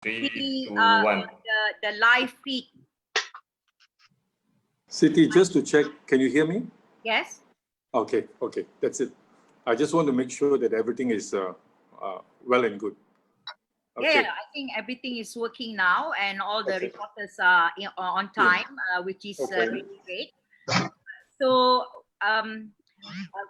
3, 2, 1. The live feed. Siti, just to check, can you hear me? Yes. Okay, that's it. I just want to make sure that everything is well and good. Okay. Yeah, I think everything is working now, and all the reporters are on time, which is really great. So,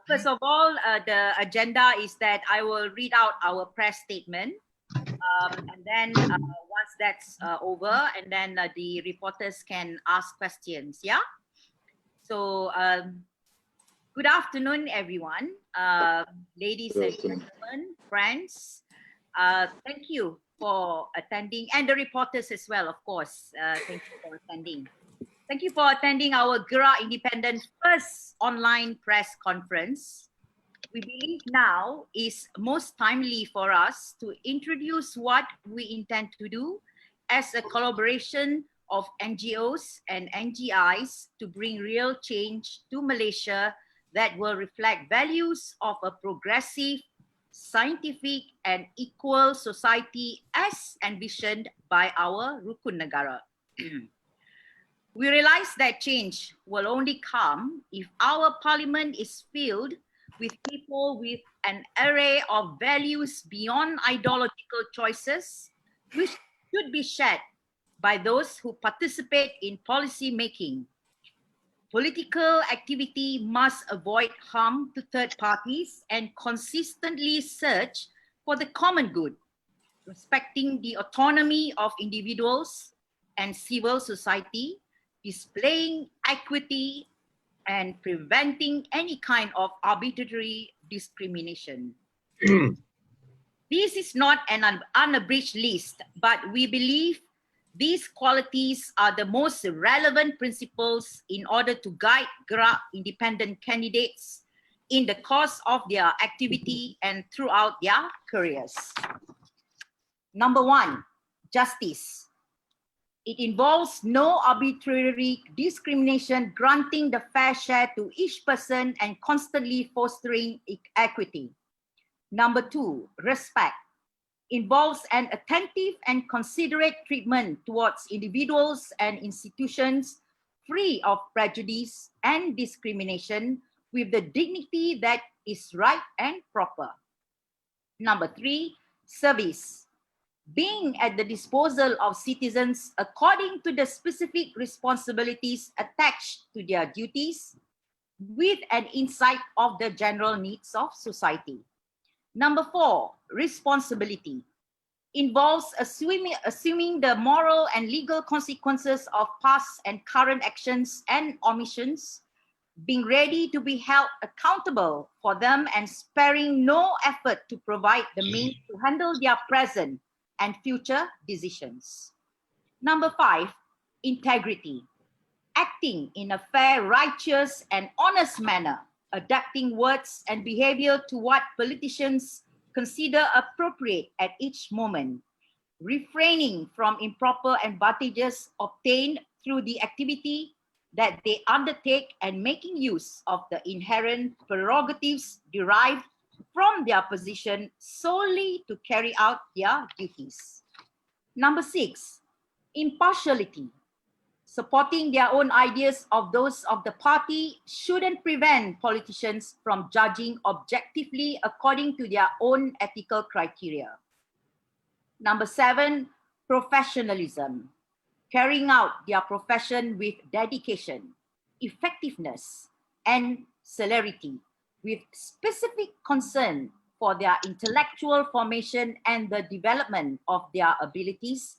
first of all, the agenda is that I will read out our press statement, and then once that's over, and then the reporters can ask questions. Yeah. So, good afternoon, everyone, ladies and gentlemen, friends. Thank you for attending, and the reporters as well, of course. Thank you for attending. Thank you for attending our Gerak Independent first online press conference. We believe now is most timely for us to introduce what we intend to do as a collaboration of NGOs and NGIs to bring real change to Malaysia that will reflect values of a progressive, scientific and equal society as envisioned by our Rukun Negara. We realize that change will only come if our parliament is filled with people with an array of values beyond ideological choices, which should be shared by those who participate in policy making. Political activity must avoid harm to third parties and consistently search for the common good, respecting the autonomy of individuals and civil society, displaying equity, and preventing any kind of arbitrary discrimination. This is not an unabridged list, but we believe these qualities are the most relevant principles in order to guide Gerak independent candidates in the course of their activity and throughout their careers. Number 1, justice. It involves no arbitrary discrimination, granting the fair share to each person and constantly fostering equity. Number 2, respect. Involves an attentive and considerate treatment towards individuals and institutions free of prejudice and discrimination with the dignity that is right and proper. Number 3, service. Being at the disposal of citizens according to the specific responsibilities attached to their duties with an insight of the general needs of society. Number 4, responsibility. Involves assuming the moral and legal consequences of past and current actions and omissions, being ready to be held accountable for them and sparing no effort to provide the means to handle their present and future decisions. Number 5, integrity. Acting in a fair, righteous, and honest manner, adapting words and behavior to what politicians consider appropriate at each moment, refraining from improper advantages obtained through the activity that they undertake and making use of the inherent prerogatives derived from their position solely to carry out their duties. Number 6, impartiality. Supporting their own ideas of those of the party shouldn't prevent politicians from judging objectively according to their own ethical criteria. Number 7, professionalism. Carrying out their profession with dedication, effectiveness, and celerity, with specific concern for their intellectual formation and the development of their abilities,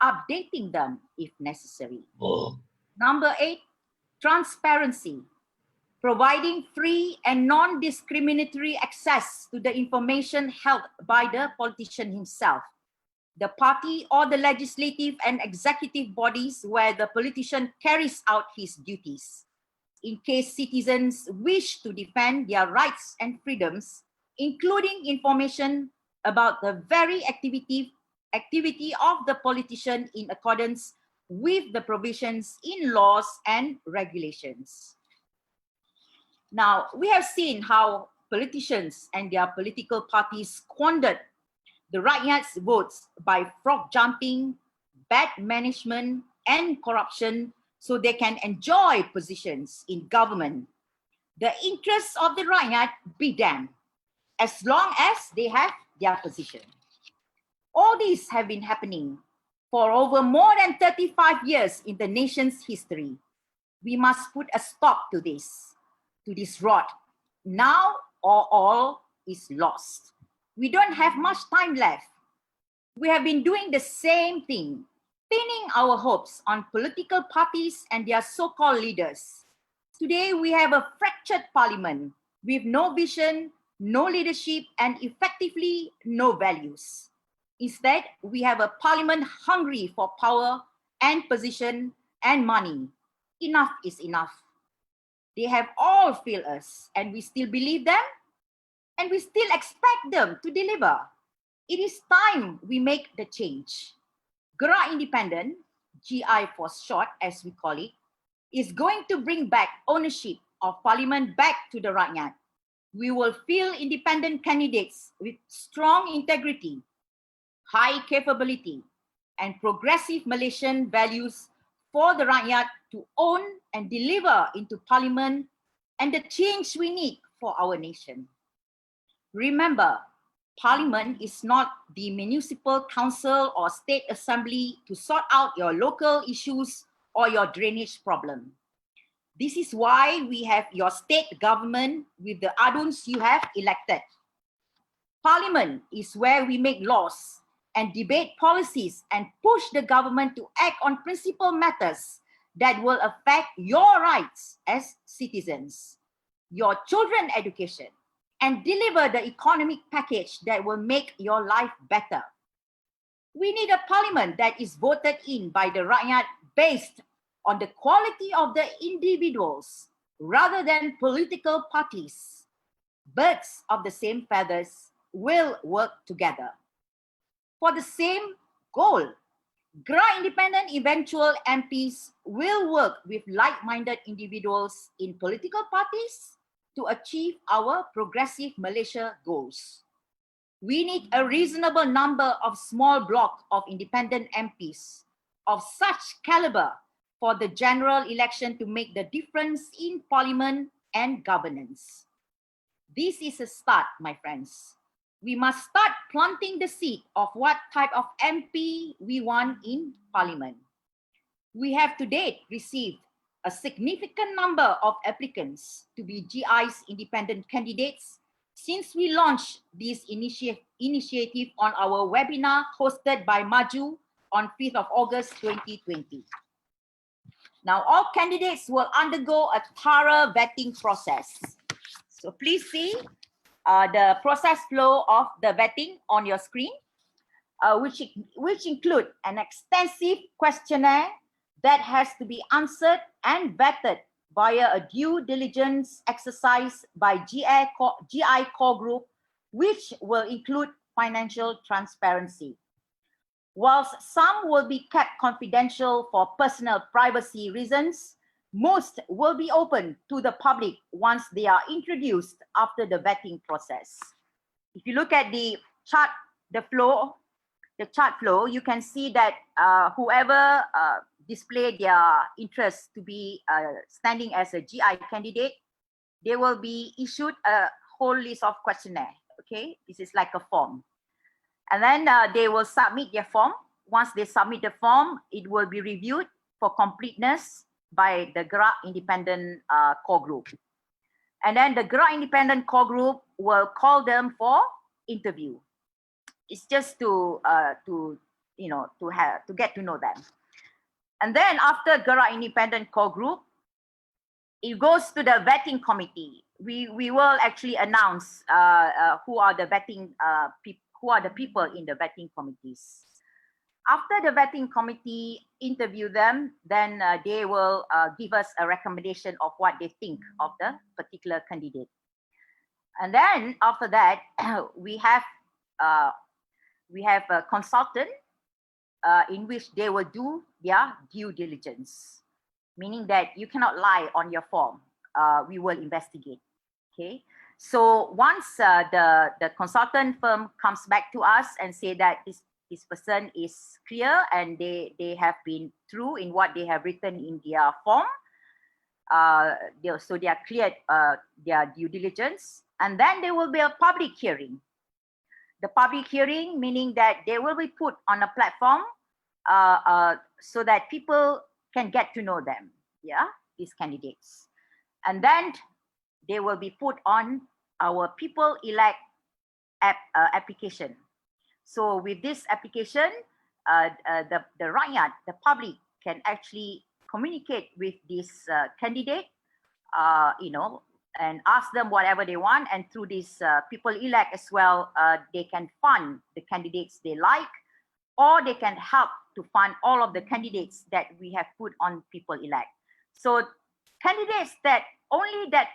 updating them if necessary. Number 8, transparency. Providing free and non-discriminatory access to the information held by the politician himself, the party or the legislative and executive bodies where the politician carries out his duties. In case citizens wish to defend their rights and freedoms, including information about the very activity of the politician in accordance with the provisions in laws and regulations. Now, we have seen how politicians and their political parties squandered The rakyat's votes by frog jumping, bad management, and corruption so they can enjoy positions in government. The interests of the rakyat be damned, as long as they have their position. All these have been happening for over more than 35 years in the nation's history. We must put a stop to this rot. Now or all is lost. We don't have much time left. We have been doing the same thing, pinning our hopes on political parties and their so-called leaders. Today, we have a fractured parliament with no vision, no leadership, and effectively no values. Instead, we have a parliament hungry for power and position and money. Enough is enough. They have all failed us, and we still believe them, and we still expect them to deliver. It is time we make the change. Gerak Independent, GI for short as we call it, is going to bring back ownership of parliament back to the rakyat. We will field independent candidates with strong integrity, high capability, and progressive Malaysian values for the rakyat to own and deliver into parliament and the change we need for our nation. Remember, parliament is not the municipal council or state assembly to sort out your local issues or your drainage problem. This is why we have your state government with the aduns you have elected. Parliament is where we make laws and debate policies and push the government to act on principal matters that will affect your rights as citizens, your children's education, and deliver the economic package that will make your life better. We need a parliament that is voted in by the rakyat based on the quality of the individuals rather than political parties. Birds of the same feathers will work together for the same goal. Gerak Independent eventual MPs will work with like-minded individuals in political parties to achieve our progressive Malaysia goals. We need a reasonable number of small block of independent MPs of such caliber for the general election to make the difference in parliament and governance. This is a start, my friends. We must start planting the seed of what type of MP we want in parliament. We have to date received a significant number of applicants to be GI's independent candidates since we launched this initiative on our webinar hosted by MAJU on 5th of August 2020. Now, all candidates will undergo a thorough vetting process. So please see the process flow of the vetting on your screen, which include an extensive questionnaire that has to be answered and vetted via a due diligence exercise by GI core group, which will include financial transparency. Whilst some will be kept confidential for personal privacy reasons, most will be open to the public once they are introduced after the vetting process. If you look at the chart, the chart flow, you can see that whoever display their interest to be standing as a GI candidate, they will be issued a whole list of questionnaire. Okay, this is like a form. And then they will submit their form. Once they submit the form, it will be reviewed for completeness by the Gerak Independent core group. And then the Gerak Independent core group will call them for interview. It's just to get to know them. And then after Gerak Independent core group, it goes to the vetting committee. We will actually announce who are the vetting who are the people in the vetting committees. After the vetting committee interview them, then they will give us a recommendation of what they think of the particular candidate. And then after that, we have a consultant in which they will do their due diligence, meaning that you cannot lie on your form. We will investigate. Okay. So once the consultant firm comes back to us and say that this person is clear and they have been true in what they have written in their form, so they are cleared their due diligence, and then there will be a public hearing. The public hearing meaning that they will be put on a platform so that people can get to know them, these candidates. And then they will be put on our People Elect application. So with this application, the rakyat, the public, can actually communicate with this candidate, and ask them whatever they want. And through this People Elect as well, they can fund the candidates they like, or they can help to fund all of the candidates that we have put on People Elect. So candidates that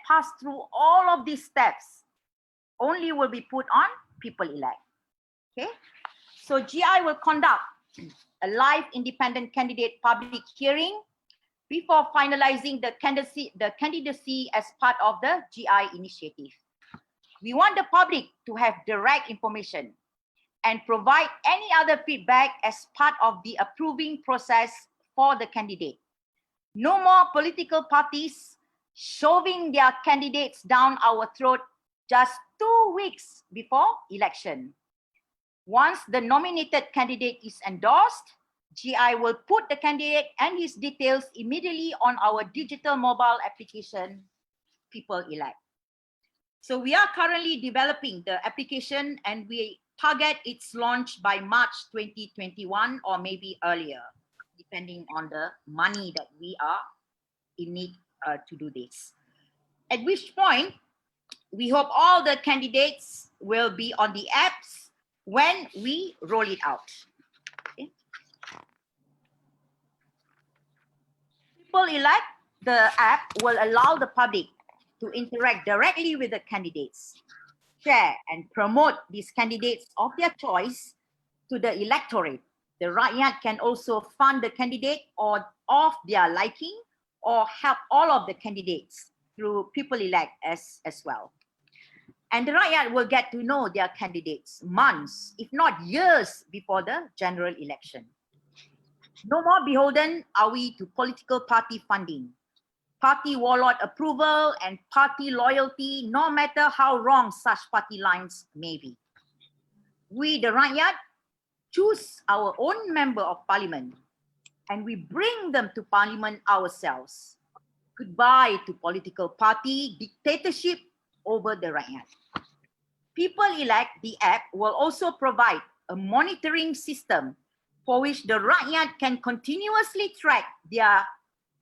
pass through all of these steps only will be put on People Elect. Okay, so GI will conduct a live independent candidate public hearing before finalizing the candidacy as part of the GI initiative. We want the public to have direct information and provide any other feedback as part of the approving process for the candidate. No more political parties shoving their candidates down our throat just 2 weeks before election. Once the nominated candidate is endorsed, GI will put the candidate and his details immediately on our digital mobile application, People Elect. So we are currently developing the application, and we target its launch by March 2021 or maybe earlier, depending on the money that we are in need to do this. At which point, we hope all the candidates will be on the apps when we roll it out. Okay. People Elect, the app will allow the public to interact directly with the candidates, share and promote these candidates of their choice to the electorate. The rakyat can also fund the candidate or of their liking, or help all of the candidates through People Elect as well. And the rakyat will get to know their candidates months, if not years, before the general election. No more beholden are we to political party funding, party warlord approval, and party loyalty, no matter how wrong such party lines may be. We, the rakyat, choose our own member of parliament, and we bring them to parliament ourselves. Goodbye to political party dictatorship over the rakyat. People Elect, the app, will also provide a monitoring system for which the rakyat can continuously track their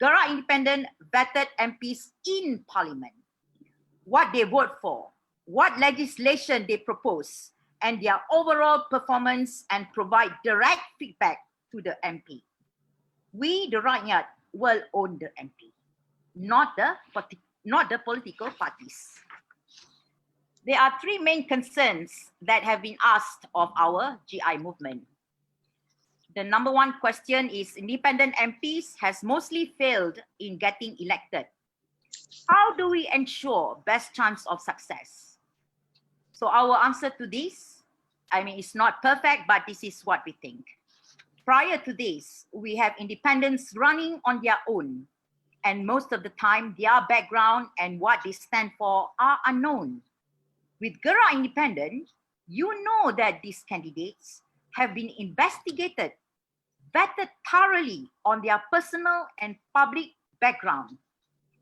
Gerak independent vetted MPs in parliament, what they vote for, what legislation they propose, and their overall performance, and provide direct feedback to the MP. We, the rakyat, will own the MP, not the political parties. There are 3 main concerns that have been asked of our GI movement. The number 1 question is, independent MPs has mostly failed in getting elected. How do we ensure best chance of success? So our answer to this, it's not perfect, but this is what we think. Prior to this, we have independents running on their own, and most of the time their background and what they stand for are unknown. With Gerak Independent, you know that these candidates have been investigated, vetted thoroughly on their personal and public background,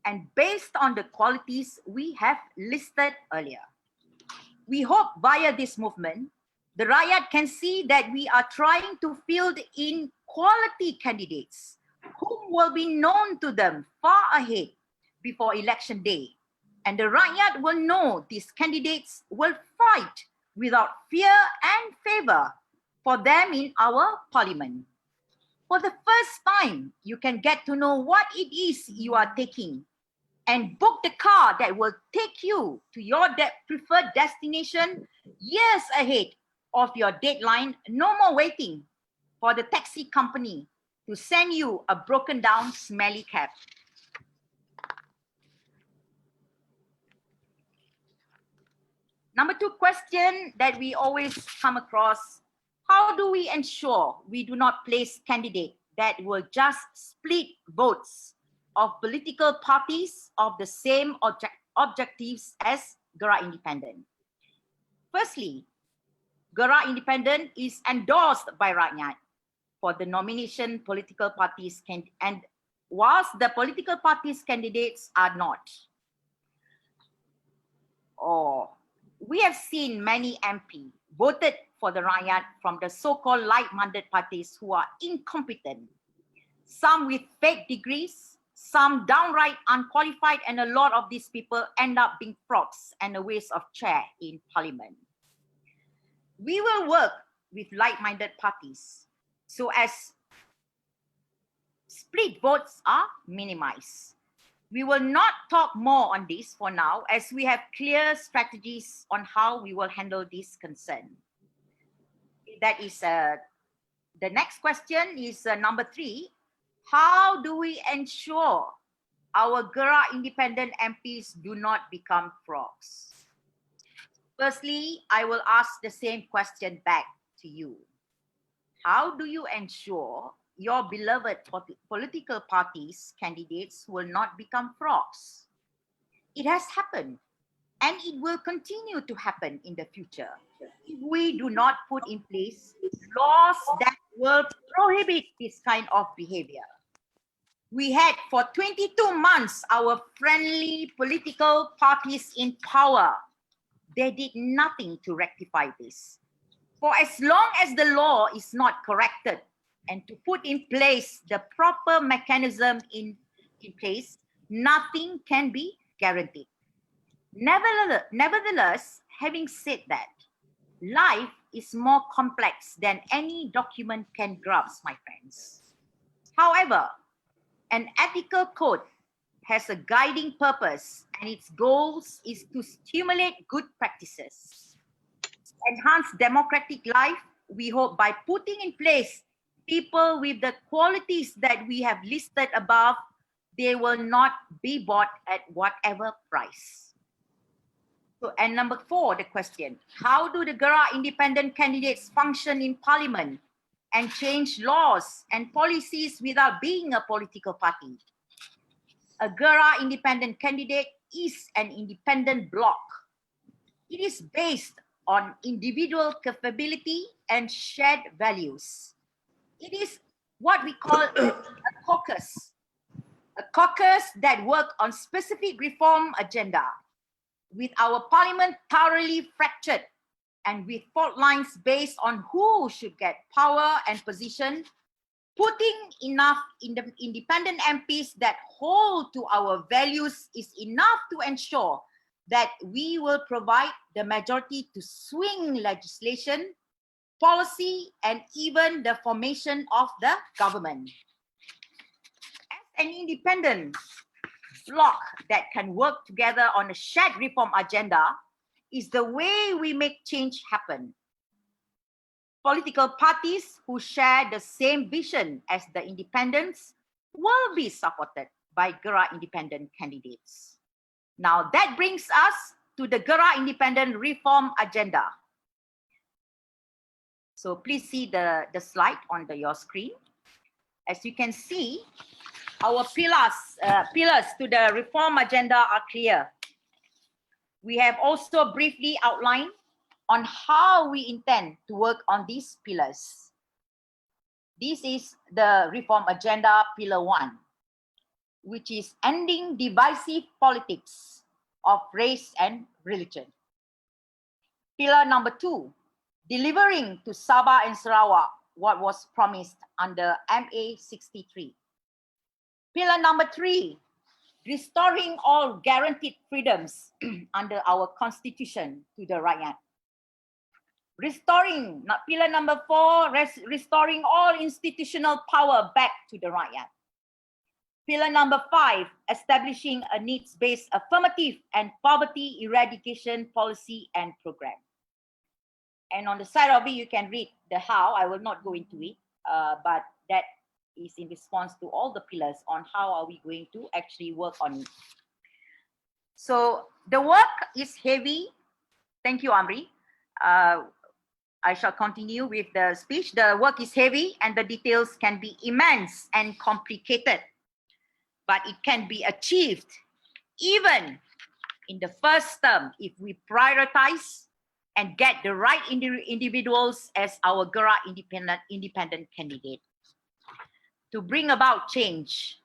and based on the qualities we have listed earlier. We hope via this movement, the rakyat can see that we are trying to field in quality candidates whom will be known to them far ahead before election day. And the rakyat will know these candidates will fight without fear and favor for them in our parliament. For the first time, you can get to know what it is you are taking and book the car that will take you to your preferred destination years ahead of your deadline. No more waiting for the taxi company to send you a broken down, smelly cab. Number 2 question that we always come across: how do we ensure we do not place candidates that will just split votes of political parties of the same objectives as Gerak Independent? Firstly, Gerak Independent is endorsed by Rakyat for the nomination political parties and whilst the political parties candidates are not. We have seen many MP voted for the Rakyat from the so-called like-minded parties who are incompetent, some with fake degrees, some downright unqualified, and a lot of these people end up being frauds and a waste of chair in Parliament. We will work with like-minded parties so as split votes are minimized. We will not talk more on this for now, as we have clear strategies on how we will handle this concern. That is the next question is number 3. How do we ensure our Gerak Independent MPs do not become frogs? Firstly, I will ask the same question back to you. How do you ensure your beloved political parties candidates will not become frogs? It has happened, and it will continue to happen in the future if we do not put in place laws that will prohibit this kind of behavior. We had for 22 months our friendly political parties in power. They did nothing to rectify this. For as long as the law is not corrected and to put in place the proper mechanism in place, nothing can be guaranteed. Nevertheless, having said that, life is more complex than any document can grasp, my friends. However, an ethical code has a guiding purpose, and its goals is to stimulate good practices, enhance democratic life. We hope by putting in place people with the qualities that we have listed above, they will not be bought at whatever price. So, and number 4, the question: how do the Gerak Independent candidates function in Parliament and change laws and policies without being a political party? A Gerak Independent candidate is an independent bloc. It is based on individual capability and shared values. It is what we call a caucus that work on specific reform agenda. With our parliament thoroughly fractured and with fault lines based on who should get power and position, putting enough independent MPs that hold to our values is enough to ensure that we will provide the majority to swing legislation, policy, and even the formation of the government. As an independent bloc that can work together on a shared reform agenda is the way we make change happen. Political parties who share the same vision as the independents will be supported by Gerak Independent candidates. Now that brings us to the Gerak Independent reform agenda. So please see the slide on your screen. As you can see, our pillars to the reform agenda are clear. We have also briefly outlined on how we intend to work on these pillars. This is the reform agenda, pillar 1, which is ending divisive politics of race and religion. Pillar number 2, delivering to Sabah and Sarawak what was promised under MA 63. Pillar number 3, restoring all guaranteed freedoms under our constitution to the Rakyat. Pillar number 4, restoring all institutional power back to the Rakyat. Pillar number 5, establishing a needs-based affirmative and poverty eradication policy and program. And on the side of it, you can read the how. I will not go into it, but that is in response to all the pillars on how are we going to actually work on it. So the work is heavy, Thank you, Amri. I shall continue with the speech. The work is heavy and the details can be immense and complicated, but it can be achieved even in the first term if we prioritize and get the right individuals as our Gerak independent candidate. To bring about change,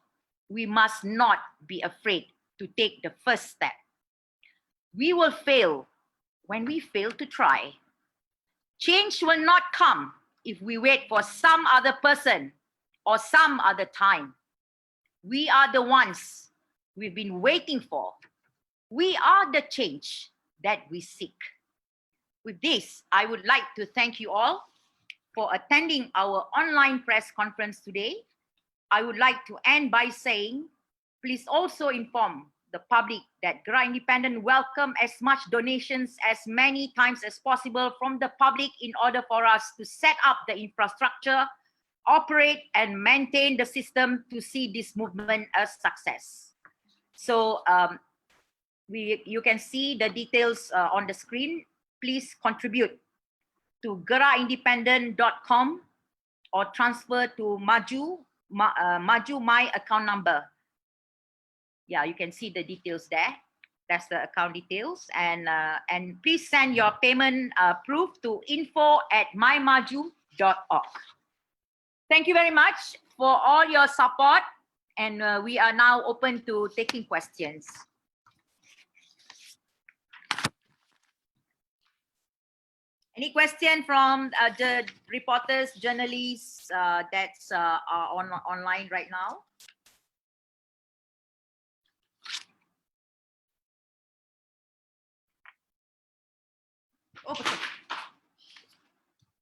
we must not be afraid to take the first step. We will fail when we fail to try. Change will not come if we wait for some other person or some other time. We are the ones we've been waiting for. We are the change that we seek. With this, I would like to thank you all for attending our online press conference today. I would like to end by saying, please also inform the public that Gerak Independent welcome as much donations as many times as possible from the public in order for us to set up the infrastructure, operate and maintain the system to see this movement a success. So you can see the details on the screen. Please contribute to gerakindependent.com or transfer to MAJU my account number. Yeah, you can see the details there. That's the account details. And please send your payment proof to info@mymaju.org. Thank you very much for all your support. And we are now open to taking questions. Any question from the reporters, journalists that's online right now? Oh, betul.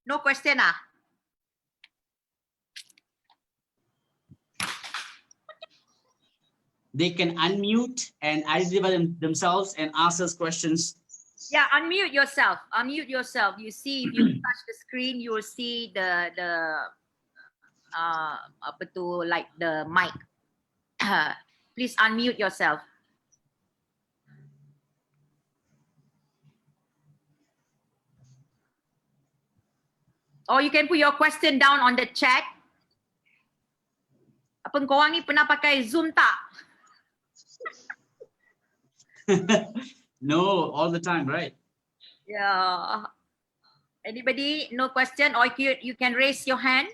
No question ah? They can unmute and identify themselves and ask us questions. Yeah, unmute yourself. Unmute yourself. You see, if you touch the screen, you will see the like the mic. Please unmute yourself. Or you can put your question down on the chat. Apa korang ni pernah pakai Zoom tak? No, all the time, right? Yeah. Anybody? No question? Or you can raise your hand.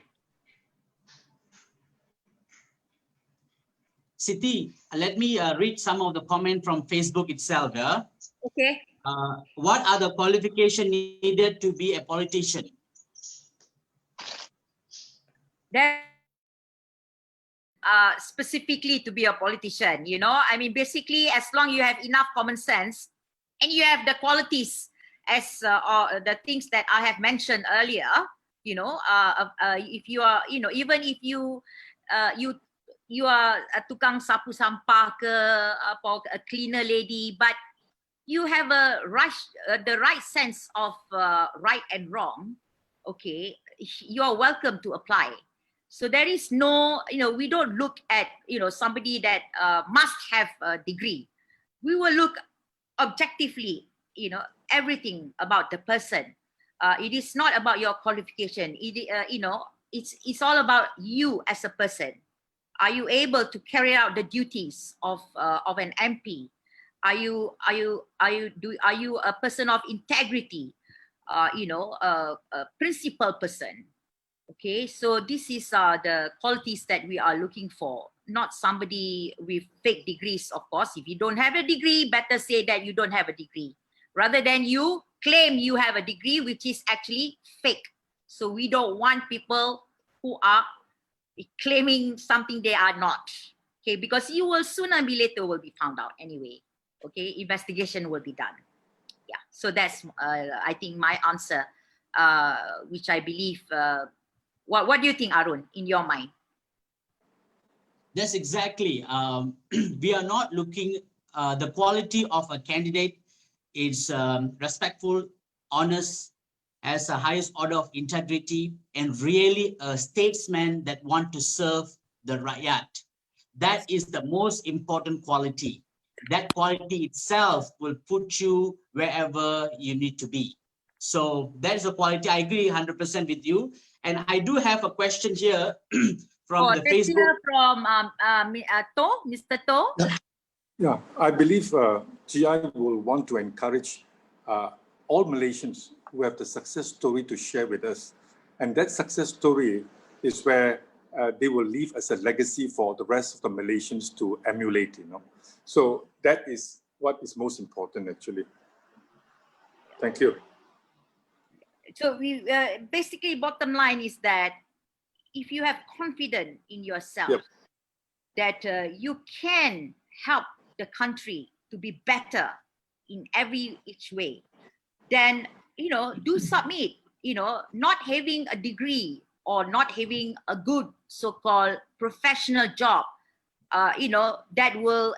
Siti, let me read some of the comment from Facebook itself. Yeah? Okay. What are the qualifications needed to be a politician? That specifically to be a politician, you know, I mean, basically, as long you have enough common sense and you have the qualities as the things that I have mentioned earlier, you know, if you are, you know, even if you are a tukang sapu sampah ke, a cleaner lady, but you have a the right sense of right and wrong, okay, you are welcome to apply. So there is no, you know, we don't look at, you know, somebody that must have a degree. We will look objectively, you know, everything about the person. It is not about your qualification. You know, it's all about you as a person. Are you able to carry out the duties of an MP? Are you a person of integrity? You know, a principled person. Okay, so this is the qualities that we are looking for, not somebody with fake degrees, of course. If you don't have a degree, better say that you don't have a degree, rather than you claim you have a degree, which is actually fake. So we don't want people who are claiming something they are not. Okay, because you will sooner or later will be found out anyway. Okay, investigation will be done. Yeah, so that's, I think, my answer, which I believe... What do you think, Arun, in your mind? That's exactly. We are not looking, the quality of a candidate is respectful, honest, has the highest order of integrity, and really a statesman that want to serve the rakyat. That is the most important quality. that quality itself will put you wherever you need to be. So that is a quality. I agree 100% with you. And I do have a question here from the that's Facebook. from Mr. To. Yeah, I believe GI will want to encourage all Malaysians who have the success story to share with us. And that success story is where they will leave as a legacy for the rest of the Malaysians to emulate, you know. So that is what is most important, actually. Thank you. So we basically bottom line is that if you have confidence in yourself, Yep. that you can help the country to be better in every each way, then do submit. Not having a degree or not having a good so-called professional job, that will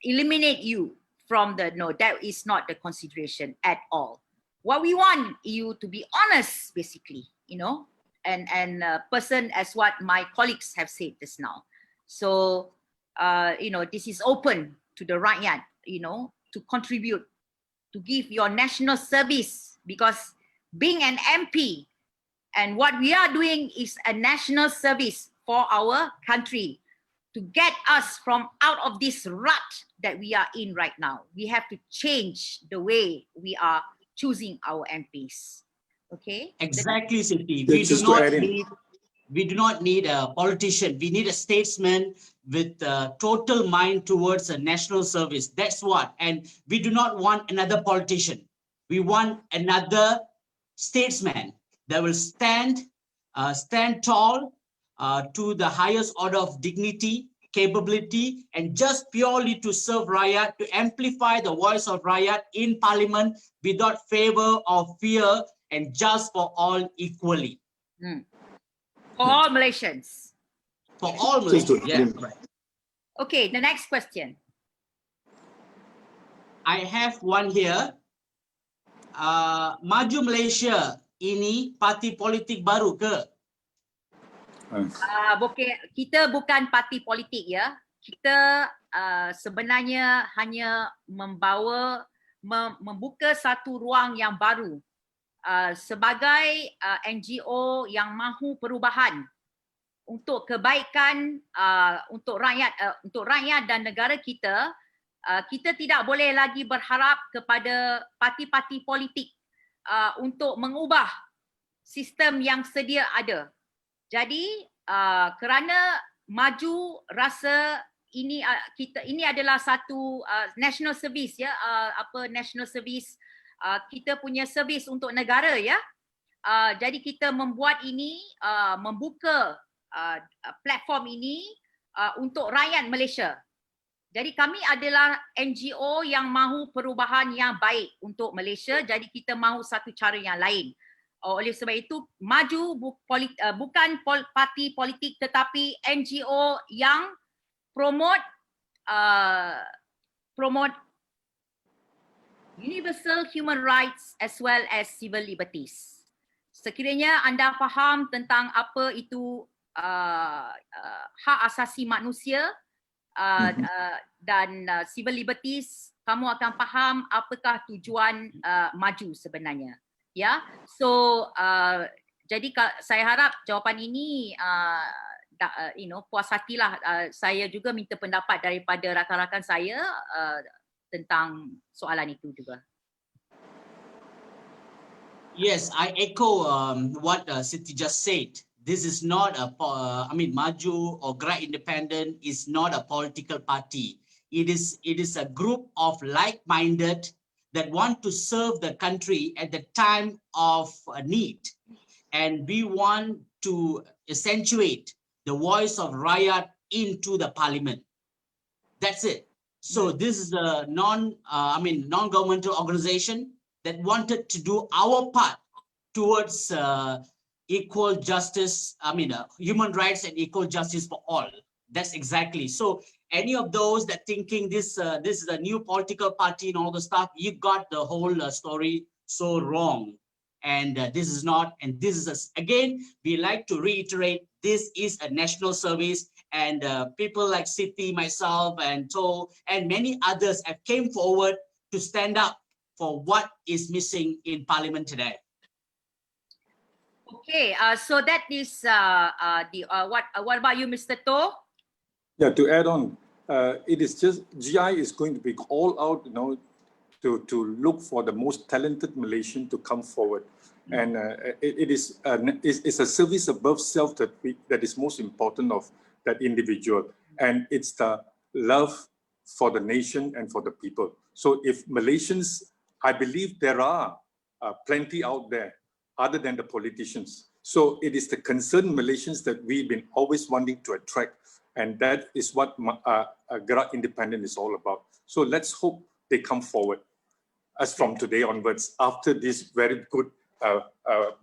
eliminate you from the that is not the consideration at all. What we want you to be honest, basically, and person, as what my colleagues have said just now. So this is open to the rakyat, to contribute, to give your national service, because being an MP and what we are doing is a national service for our country, to get us from out of this rut that we are in right now. We have to change the way we are choosing our MPs. Okay? Exactly, Siti. We do not need a politician. We need a statesman with a total mind towards a national service. That's what. And we do not want another politician. We want another statesman that will stand tall to the highest order of dignity, capability, and just purely to serve Rakyat, to amplify the voice of Rakyat in Parliament without favor or fear, and just for all equally. For all Malaysians. For all Malaysians, yeah. Right. Okay, the next question. I have one here. Maju Malaysia ini parti politik baru ke? Kita bukan parti politik, ya. Kita sebenarnya hanya membuka satu ruang yang baru sebagai NGO yang mahu perubahan untuk kebaikan untuk rakyat dan negara kita. Kita tidak boleh lagi berharap kepada parti-parti politik untuk mengubah sistem yang sedia ada. Jadi kerana MAJU rasa ini adalah satu national service, ya, national service, kita punya servis untuk negara, ya. Jadi kita membuat ini, membuka platform ini untuk rakyat Malaysia. Jadi kami adalah NGO yang mahu perubahan yang baik untuk Malaysia. Jadi kita mahu satu cara yang lain. Oleh sebab itu, MAJU bukan parti politik, tetapi NGO yang promote universal human rights as well as civil liberties. Sekiranya anda faham tentang apa itu hak asasi manusia dan civil liberties, kamu akan faham apakah tujuan MAJU sebenarnya. Ya, so jadi saya harap jawapan ini puas hatilah. Saya juga minta pendapat daripada rakan-rakan saya tentang soalan itu juga. Yes, I echo what Siti just said. This is not MAJU or Gerak Independent is not a political party. It is a group of like-minded that want to serve the country at the time of need. And we want to accentuate the voice of Rakyat into the parliament. That's it. So this is a non-governmental organization that wanted to do our part towards equal justice, human rights and equal justice for all. That's exactly. So any of those that thinking this is a new political party and all the stuff, you got the whole story so wrong. And this is not, and this is, again, we like to reiterate, this is a national service and people like Siti, myself, and To, and many others have came forward to stand up for what is missing in Parliament today. Okay, so that is what about you, Mr. To? Yeah, to add on, it is just GI is going to be all out, to look for the most talented Malaysian to come forward, and it's a service above self that is most important of that individual, and it's the love for the nation and for the people. So if Malaysians, I believe there are plenty out there other than the politicians. So it is the concerned Malaysians that we've been always wanting to attract. And that is what Gerak Independent is all about. So let's hope they come forward as from today onwards, after this very good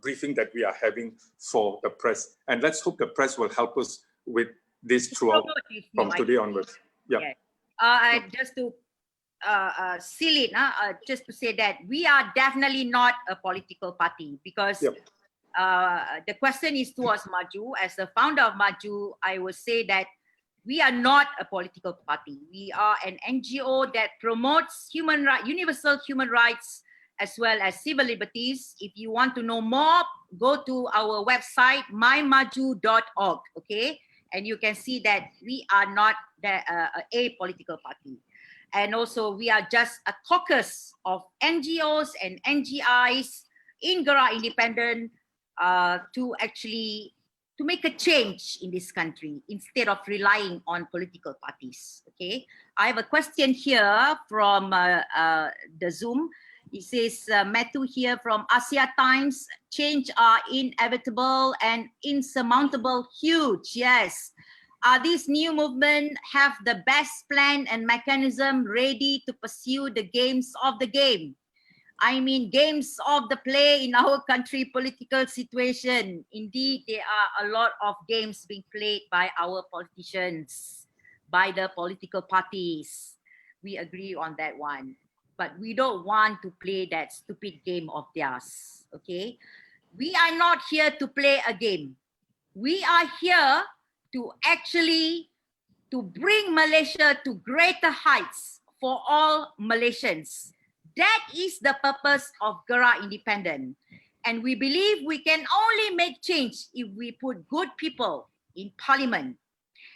briefing that we are having for the press. And let's hope the press will help us with this throughout from today onwards. Yeah. Just to seal it, just to say that we are definitely not a political party, because the question is towards MAJU. As the founder of MAJU, I will say that we are not a political party. We are an NGO that promotes universal human rights as well as civil liberties. If you want to know more, go to our website, mymaju.org, okay? And you can see that we are not a political party. And also, we are just a caucus of NGOs and NGIs in Gerak Independent to make a change in this country instead of relying on political parties. Okay, I have a question here from the Zoom. It says, Matthew here from Asia Times, change are inevitable and insurmountable, huge, yes. Are these new movement have the best plan and mechanism ready to pursue the games of the game? I mean, games of the play in our country political situation. Indeed, there are a lot of games being played by our politicians, by the political parties. We agree on that one. But we don't want to play that stupid game of theirs, okay? We are not here to play a game. We are here to actually to bring Malaysia to greater heights for all Malaysians. That is the purpose of Gerak Independent. And we believe we can only make change if we put good people in parliament.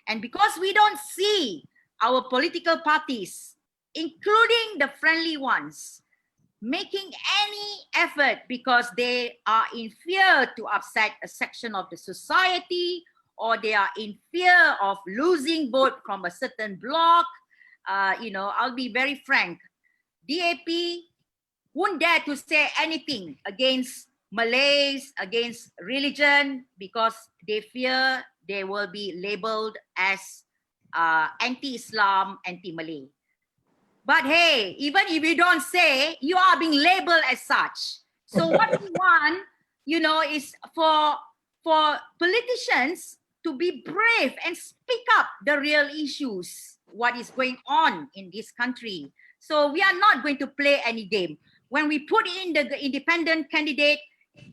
And because we don't see our political parties, including the friendly ones, making any effort because they are in fear to upset a section of the society, or they are in fear of losing vote from a certain bloc, I'll be very frank. DAP won't dare to say anything against Malays, against religion, because they fear they will be labeled as anti-Islam, anti-Malay. But hey, even if you don't say, you are being labeled as such. So what we want, is for politicians to be brave and speak up the real issues, what is going on in this country. So we are not going to play any game. When we put in the independent candidate,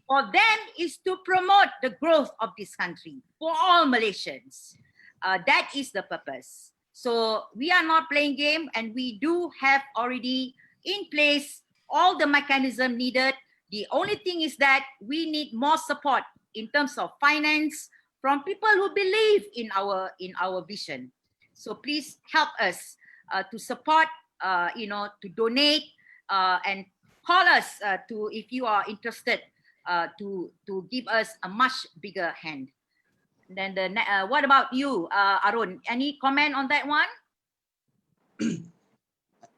for them is to promote the growth of this country for all Malaysians. That is the purpose. So we are not playing game, and we do have already in place all the mechanism needed. The only thing is that we need more support in terms of finance from people who believe in our vision. So please help us to support, to donate and call us to, if you are interested, to give us a much bigger hand. Then what about you, Arun? Any comment on that one?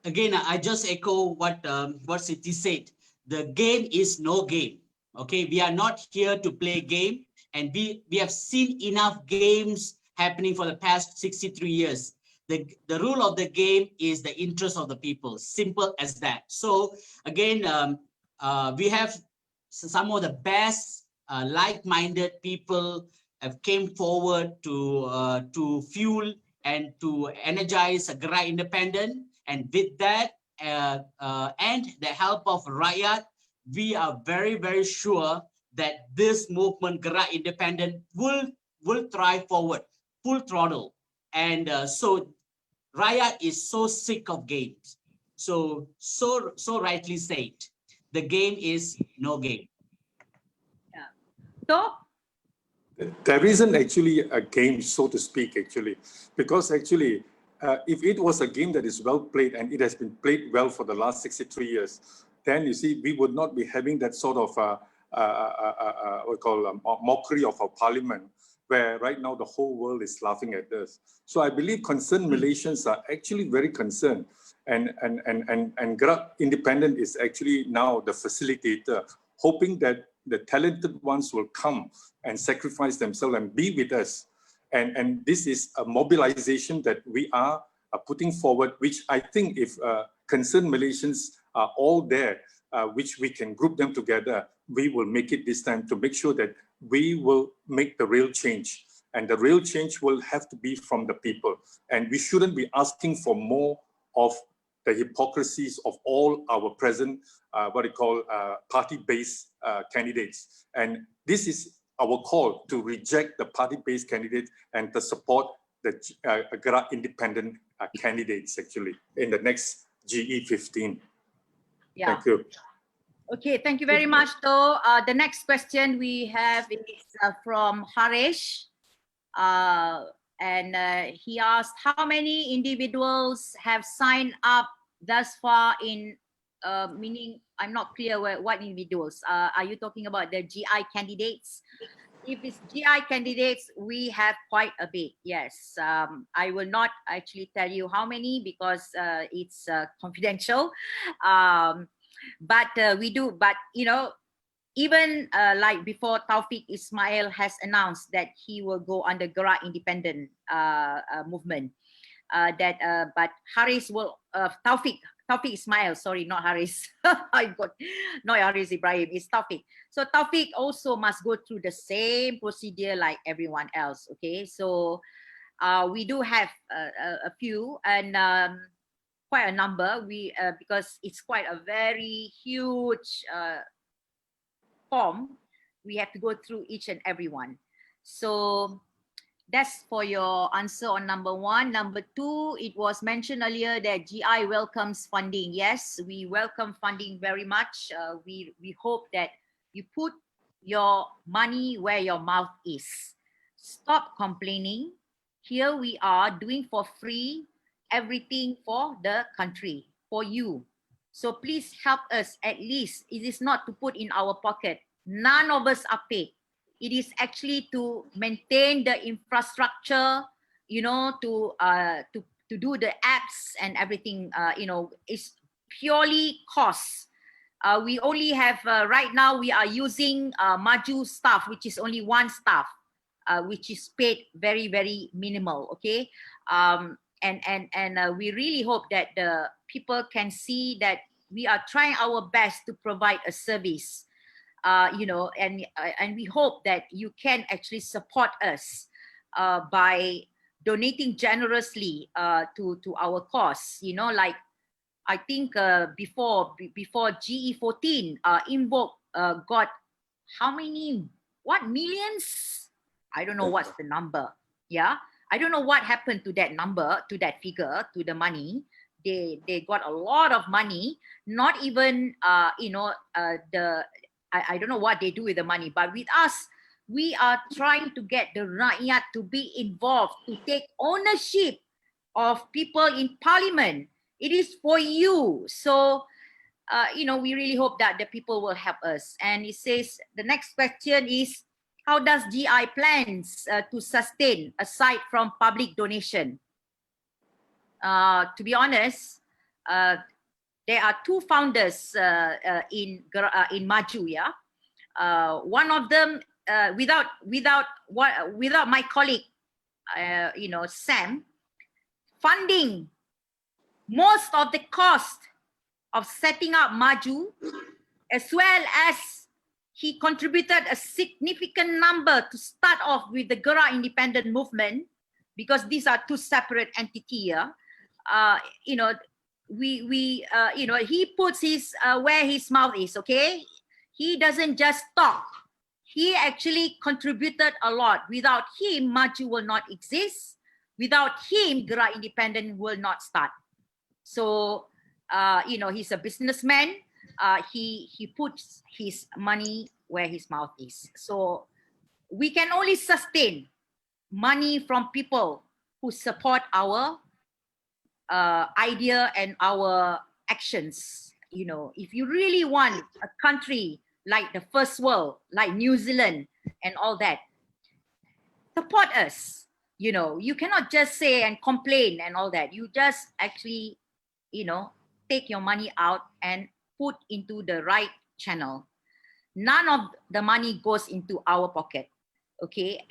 Again, I just echo what Siti said. The game is no game. Okay, we are not here to play game, and we have seen enough games happening for the past 63 years. The rule of the game is the interest of the people. Simple as that. So again, we have some of the best like-minded people have came forward to fuel and to energize Gerak Independent. And with that and the help of Rakyat, we are very, very sure that this movement, Gerak Independent, will thrive forward. full throttle. And so Rakyat is so sick of games. So rightly said, the game is no game. Yeah. So There isn't actually a game, so to speak, actually, because actually, if it was a game that is well played and it has been played well for the last 63 years, then you see, we would not be having that sort of what we call mockery of our parliament, where right now the whole world is laughing at us. So I believe concerned Malaysians are actually very concerned. And Gerak Independent is actually now the facilitator, hoping that the talented ones will come and sacrifice themselves and be with us. And this is a mobilization that we are putting forward, which I think if concerned Malaysians are all there, which we can group them together, we will make it this time to make sure that we will make the real change. And the real change will have to be from the people. And we shouldn't be asking for more of the hypocrisies of all our present, party-based candidates. And this is our call to reject the party-based candidates and to support the Gerak Independent candidates, actually, in the next GE15. yeah. Thank you. Okay, thank you very much. So the next question we have is from Harish. And he asked, how many individuals have signed up thus far in, meaning I'm not clear what individuals. Are you talking about the GI candidates? If it's GI candidates, we have quite a bit, yes. I will not actually tell you how many because it's confidential. But we do, but you know, even like before, Taufik Ismail has announced that he will go under Gerak Independent movement. But Haris will Taufik Ismail, sorry, not Haris. I got not Haris Ibrahim, it's Taufik. So Taufik also must go through the same procedure like everyone else. Okay, so we do have a few and quite a number. We because it's quite a very huge form, we have to go through each and every one. So that's for your answer on number one. Number two, it was mentioned earlier that GI welcomes funding. Yes, we welcome funding very much. We hope that you put your money where your mouth is. Stop complaining. Here we are doing for free everything for the country, for you. So please help us at least. It is not to put in our pocket. None of us are paid. It is actually to maintain the infrastructure, you know, to do the apps and everything. You know, it's purely cost. We only have right now. We are using MAJU staff, which is only one staff, which is paid very minimal. Okay, and we really hope that the people can see that we are trying our best to provide a service. You know, and we hope that you can actually support us by donating generously to our cause. You know, like I think before GE14, Invoke got how many? What millions? I don't know what's the number. Yeah, I don't know what happened to that number, to that figure, to the money. They got a lot of money. Not even you know I don't know what they do with the money, but with us, we are trying to get the rakyat to be involved, to take ownership of people in parliament. It is for you. So, you know, we really hope that the people will help us. And it says, the next question is, how does GI plans to sustain aside from public donation? To be honest, there are two founders in MAJU. Yeah, one of them without my colleague, you know, Sam, funding most of the cost of setting up MAJU, as well as he contributed a significant number to start off with the Gerak Independent movement, because these are two separate entities. Yeah, you know. We you know, he puts his where his mouth is. Okay, he doesn't just talk, he actually contributed a lot. Without him, MAJU will not exist. Without him, Gerak Independent will not start. So, he's a businessman. He puts his money where his mouth is. So we can only sustain money from people who support our idea and our actions. If you really want a country like the first world, like New Zealand and all that, support us. You cannot just say and complain and all that. You just actually, take your money out and put into the right channel. None of the money goes into our pocket. Okay,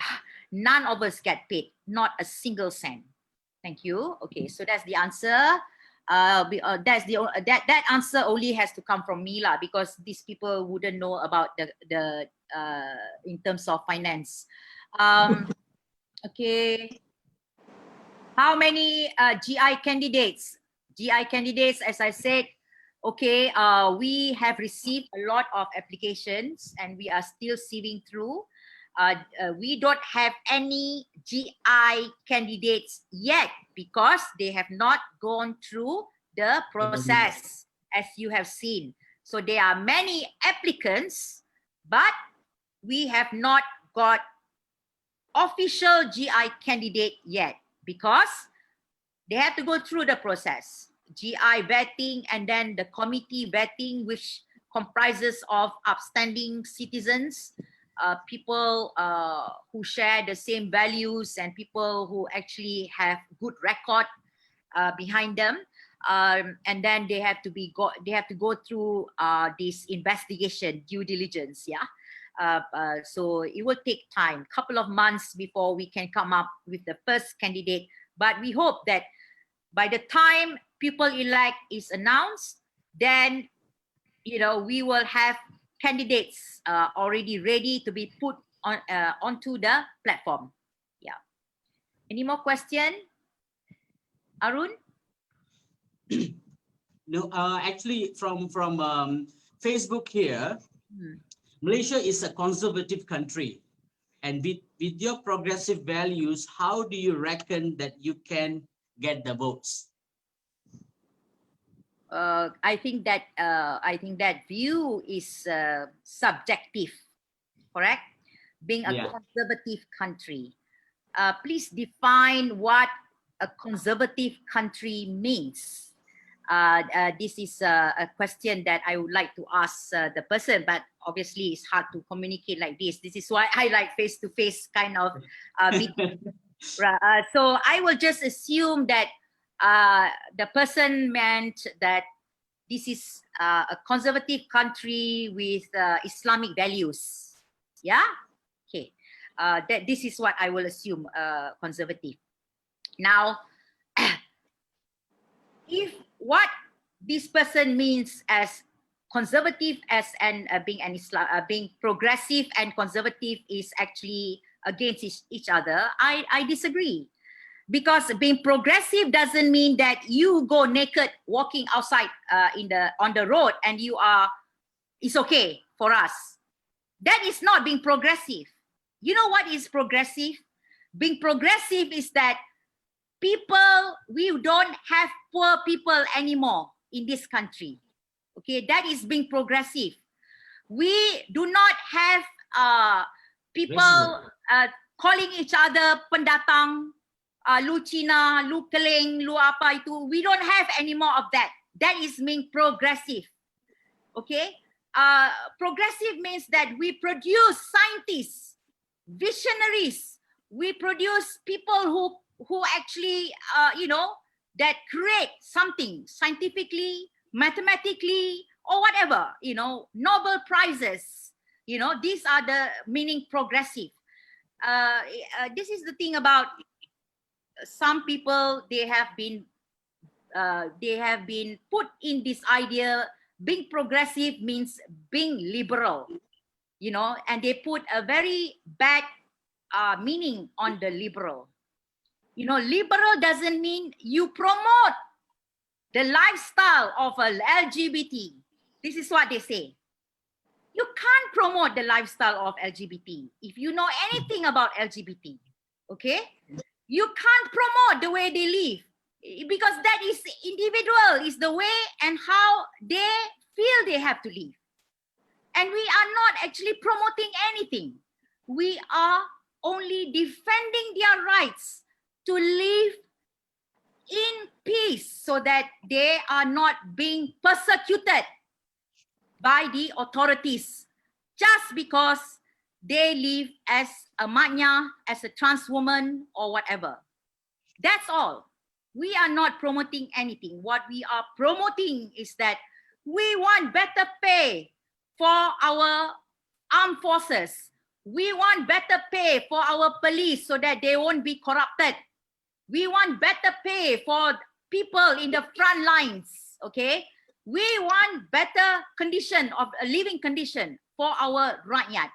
none of us get paid, not a single cent. Thank you. Okay, so that's the answer. That answer only has to come from me lah, because these people wouldn't know about the in terms of finance. Okay, how many GI candidates? GI candidates, as I said, okay, we have received a lot of applications and we are still sieving through. We don't have any GI candidates yet because they have not gone through the process, as you have seen. So there are many applicants, but we have not got official GI candidate yet because they have to go through the process. GI vetting and then the committee vetting, which comprises of upstanding citizens, people who share the same values and people who actually have good record behind them, and then they have to go through this investigation, due diligence. So it will take time, couple of months before we can come up with the first candidate. But we hope that by the time people elect is announced, then we will have candidates already ready to be put on onto the platform. Yeah. Any more question, Arun? No, actually, from Facebook here, Malaysia is a conservative country, and with your progressive values, how do you reckon that you can get the votes? I think that view is subjective, correct? Being a conservative country, please define what a conservative country means. This is a question that I would like to ask the person, but obviously it's hard to communicate like this. This is why I like face-to-face kind of meeting. So I will just assume that the person meant that this is a conservative country with Islamic values. Yeah? Okay. That this is what I will assume, conservative. Now, if what this person means as conservative being progressive and conservative is actually against each other, I disagree. Because being progressive doesn't mean that you go naked walking outside on the road and it's okay for us. That is not being progressive. You know what is progressive? Being progressive is that we don't have poor people anymore in this country. Okay, that is being progressive. We do not have people calling each other pendatang, lu Cina, lu Keling, lu apa itu. We don't have any more of that. That is being progressive. Okay? Progressive means that we produce scientists, visionaries. We produce people who actually, that create something scientifically, mathematically, or whatever, Nobel Prizes. These are the meaning progressive. This is the thing about some people. They have been put in this idea. Being progressive means being liberal, and they put a very bad meaning on the liberal. Liberal doesn't mean you promote the lifestyle of a LGBT. This is what they say. You can't promote the lifestyle of LGBT. If you know anything about LGBT, okay, you can't promote the way they live, because that is individual, is the way and how they feel they have to live. And we are not actually promoting anything. We are only defending their rights to live in peace so that they are not being persecuted by the authorities just because they live as a manya, as a trans woman or whatever. That's all. We are not promoting anything. What we are promoting is that we want better pay for our armed forces. We want better pay for our police so that they won't be corrupted. We want better pay for people in the front lines, okay? We want better condition of a living condition for our rakyat.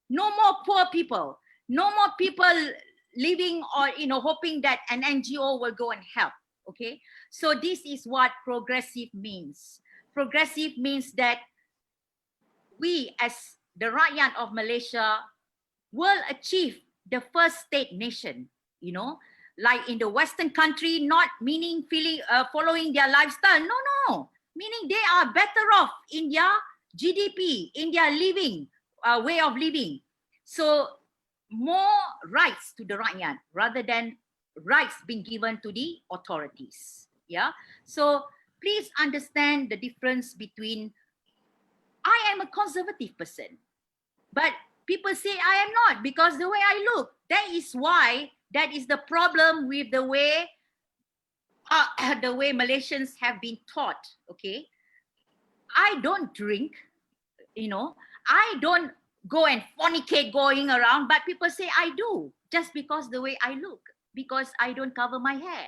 No more poor people. No more people living or hoping that an NGO will go and help. Okay, so this is what progressive means. Progressive means that we as the rakyat of Malaysia will achieve the first state nation, like in the Western country, not meaning following their lifestyle. No, meaning they are better off in their GDP, in their living, way of living. So more rights to the rakyat rather than rights being given to the authorities. Yeah. So please understand the difference between, I am a conservative person, but people say I am not because the way I look. That is why, that is the problem with the way Malaysians have been taught. Okay. I don't drink, I don't go and fornicate going around, but people say I do just because the way I look, because I don't cover my hair.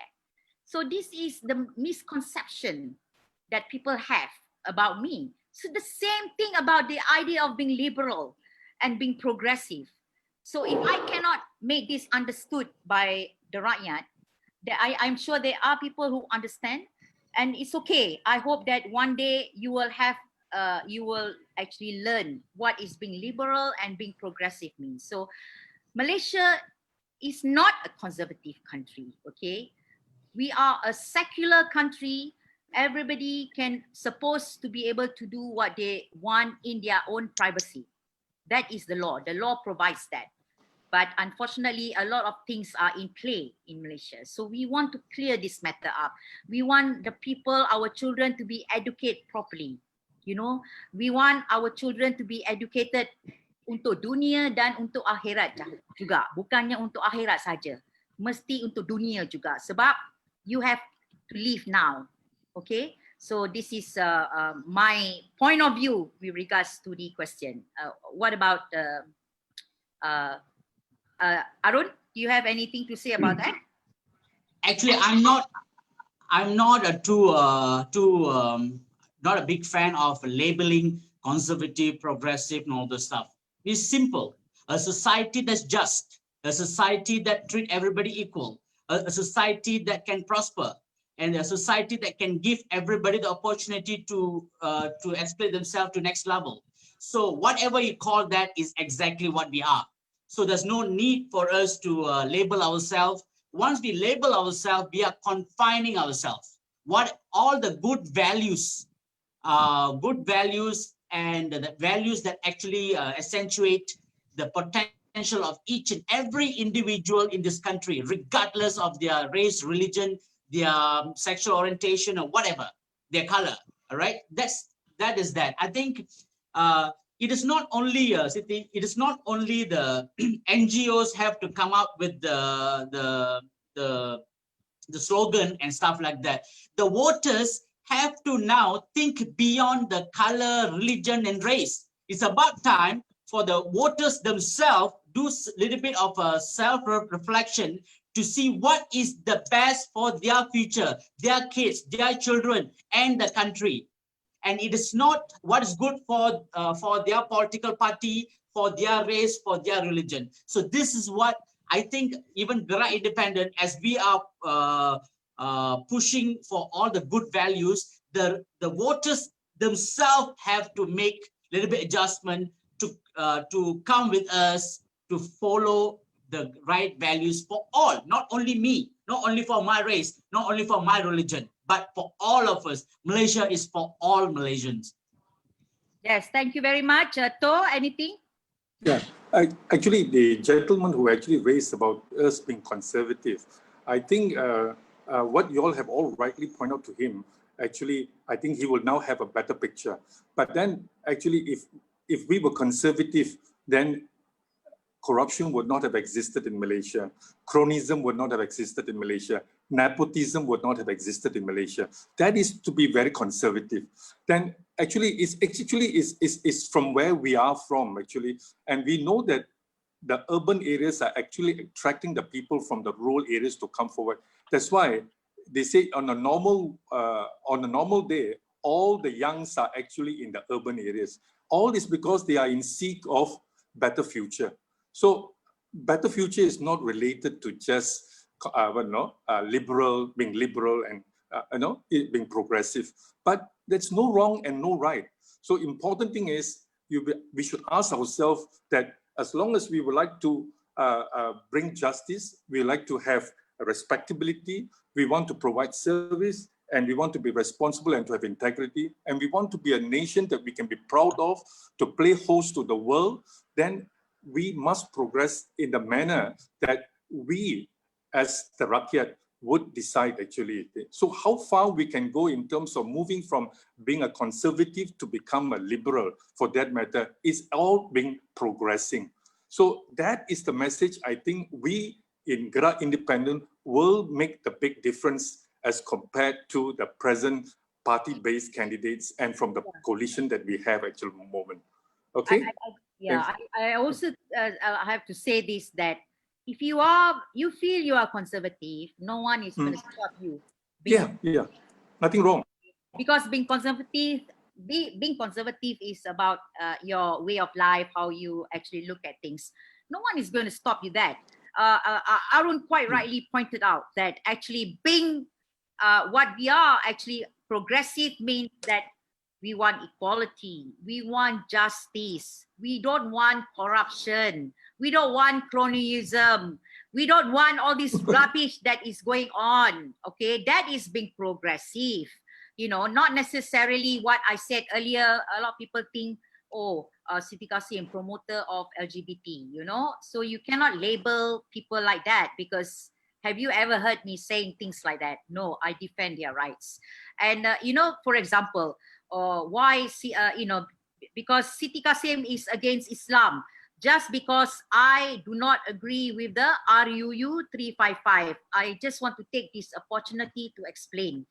So this is the misconception that people have about me. So the same thing about the idea of being liberal and being progressive. So if I cannot make this understood by the rakyat, I'm sure there are people who understand, and it's okay. I hope that one day you will actually learn what is being liberal and being progressive means. So Malaysia is not a conservative country, okay? We are a secular country. Everybody can supposed to be able to do what they want in their own privacy. That is the law. The law provides that. But unfortunately, a lot of things are in play in Malaysia. So we want to clear this matter up. We want the people, our children, to be educated properly. We want our children to be educated untuk dunia dan untuk akhirat juga. Bukannya untuk akhirat saja. Mesti untuk dunia juga. Sebab you have to live now. Okay? So this is my point of view with regards to the question. What about Arun? Do you have anything to say about that? Actually, I'm not not a big fan of labeling conservative, progressive, and all this stuff. It's simple. A society that's just, a society that treats everybody equal, a society that can prosper, and a society that can give everybody the opportunity to explain themselves to next level. So whatever you call that is exactly what we are. So there's no need for us to label ourselves. Once we label ourselves, we are confining ourselves. What all the good values and the values that actually accentuate the potential of each and every individual in this country, regardless of their race, religion, their sexual orientation, or whatever, their color. All right, that is that. I think it is not only Siti, it is not only the NGOs have to come up with the slogan and stuff like that. The voters have to now think beyond the color, religion, and race. It's about time for the voters themselves do a little bit of a self-reflection to see what is the best for their future, their kids, their children, and the country. And it is not what is good for their political party, for their race, for their religion. So this is what I think even Gerak Independent, as we are pushing for all the good values, the voters themselves have to make little bit adjustment to come with us, to follow the right values for all, not only me, not only for my race, not only for my religion, but for all of us. Malaysia is for all Malaysians. Yes, thank you very much. To, anything? Yeah, actually, the gentleman who actually raised about us being conservative, I think what you all have all rightly pointed out to him, actually, I think he will now have a better picture. But then, actually, if we were conservative, then corruption would not have existed in Malaysia. Cronism would not have existed in Malaysia. Nepotism would not have existed in Malaysia. That is to be very conservative. Then actually, it's from where we are from, actually. And we know that the urban areas are actually attracting the people from the rural areas to come forward. That's why they say on a normal day, all the youngs are actually in the urban areas. All is because they are in seek of better future. So better future is not related to just being liberal and being progressive. But there's no wrong and no right. So important thing is we should ask ourselves that as long as we would like to bring justice, we like to have respectability, we want to provide service, and we want to be responsible and to have integrity, and we want to be a nation that we can be proud of, to play host to the world, then we must progress in the manner that we, as the Rakyat, would decide actually. So how far we can go in terms of moving from being a conservative to become a liberal, for that matter, is all being progressing. So that is the message I think we in Gerak Independent will make the big difference as compared to the present party-based candidates and from the coalition that we have at the moment. Okay? I also have to say this, that if you feel you are conservative, no one is going to stop you. Nothing wrong. Because being conservative is about your way of life, how you actually look at things. No one is going to stop you that. Arun quite rightly pointed out that actually being what we are actually progressive means that we want equality, we want justice, we don't want corruption, we don't want cronyism, we don't want all this rubbish that is going on. Okay, that is being progressive. You know, not necessarily what I said earlier. A lot of people think, oh, Siti Kasim, promoter of LGBT, you know, so you cannot label people like that, because have you ever heard me saying things like that? No, I defend their rights. And you know, for example, why because Siti Kasim is against Islam, just because I do not agree with the RUU 355. I just want to take this opportunity to explain.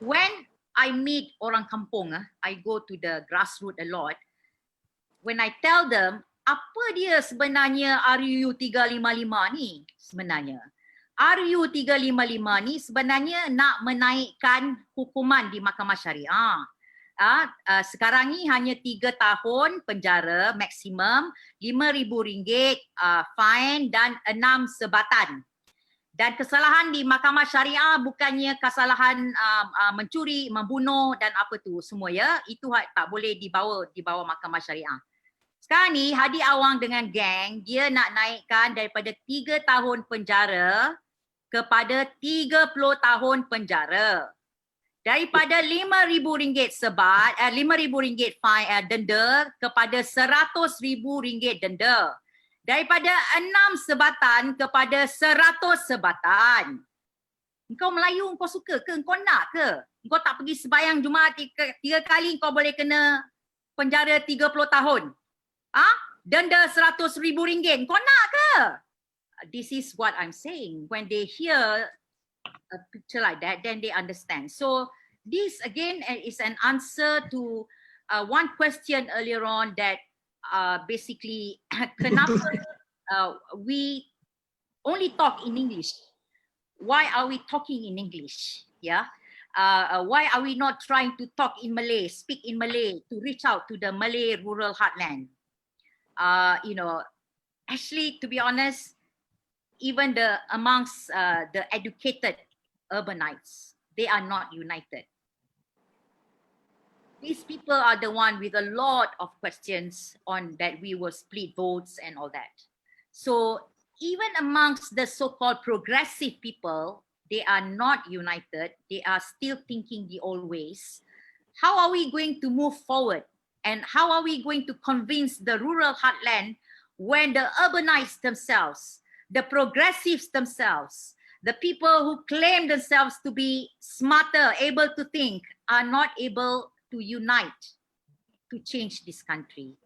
When I meet orang kampung, I go to the grassroots a lot. When I tell them, apa dia sebenarnya RUU 355 ni sebenarnya? RUU 355 ni sebenarnya nak menaikkan hukuman di Mahkamah Syariah. Sekarang ni hanya 3 tahun penjara maksimum, RM5,000 fine dan 6 sebatan. Dan kesalahan di Mahkamah Syariah bukannya kesalahan mencuri, membunuh dan apa tu semua, ya. Itu tak boleh dibawa Mahkamah Syariah. Sekarang ni Hadi Awang dengan geng, dia nak naikkan daripada 3 tahun penjara kepada 30 tahun penjara. Daripada RM5,000 sebat, RM5,000 fine denda kepada RM100,000 denda. Daripada 6 sebatan kepada 100 sebatan. Engkau Melayu, engkau suka ke? Engkau nak ke? Engkau tak pergi sembahyang Jumaat 3 kali, engkau boleh kena penjara 30 tahun. Denda RM100,000. Engkau nak ke? This is what I'm saying. When they hear a picture like that, then they understand. So this again is an answer to one question earlier on, that basically kenapa we only talk in English? Why are we talking in English? Yeah. Why are we not trying to talk in Malay, speak in Malay, to reach out to the Malay rural heartland? You know, actually, to be honest, even amongst the educated urbanites, they are not united. these people are the one with a lot of questions on that we will split votes and all that. So even amongst the so-called progressive people, they are not united. They are still thinking the old ways. How are we going to move forward? And how are we going to convince the rural heartland when the urbanites themselves, the progressives themselves, the people who claim themselves to be smarter, able to think, are not able to unite to change this country?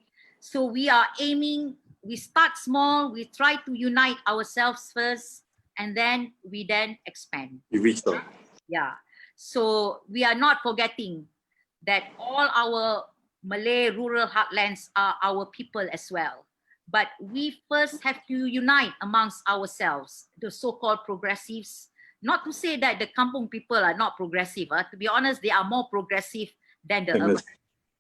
So we are aiming, we start small, we try to unite ourselves first, and then we then expand. You reached out. Yeah. So we are not forgetting that all our Malay rural heartlands are our people as well. But we first have to unite amongst ourselves, the so-called progressives. Not to say that the kampung people are not progressive. To be honest, they are more progressive than the urban.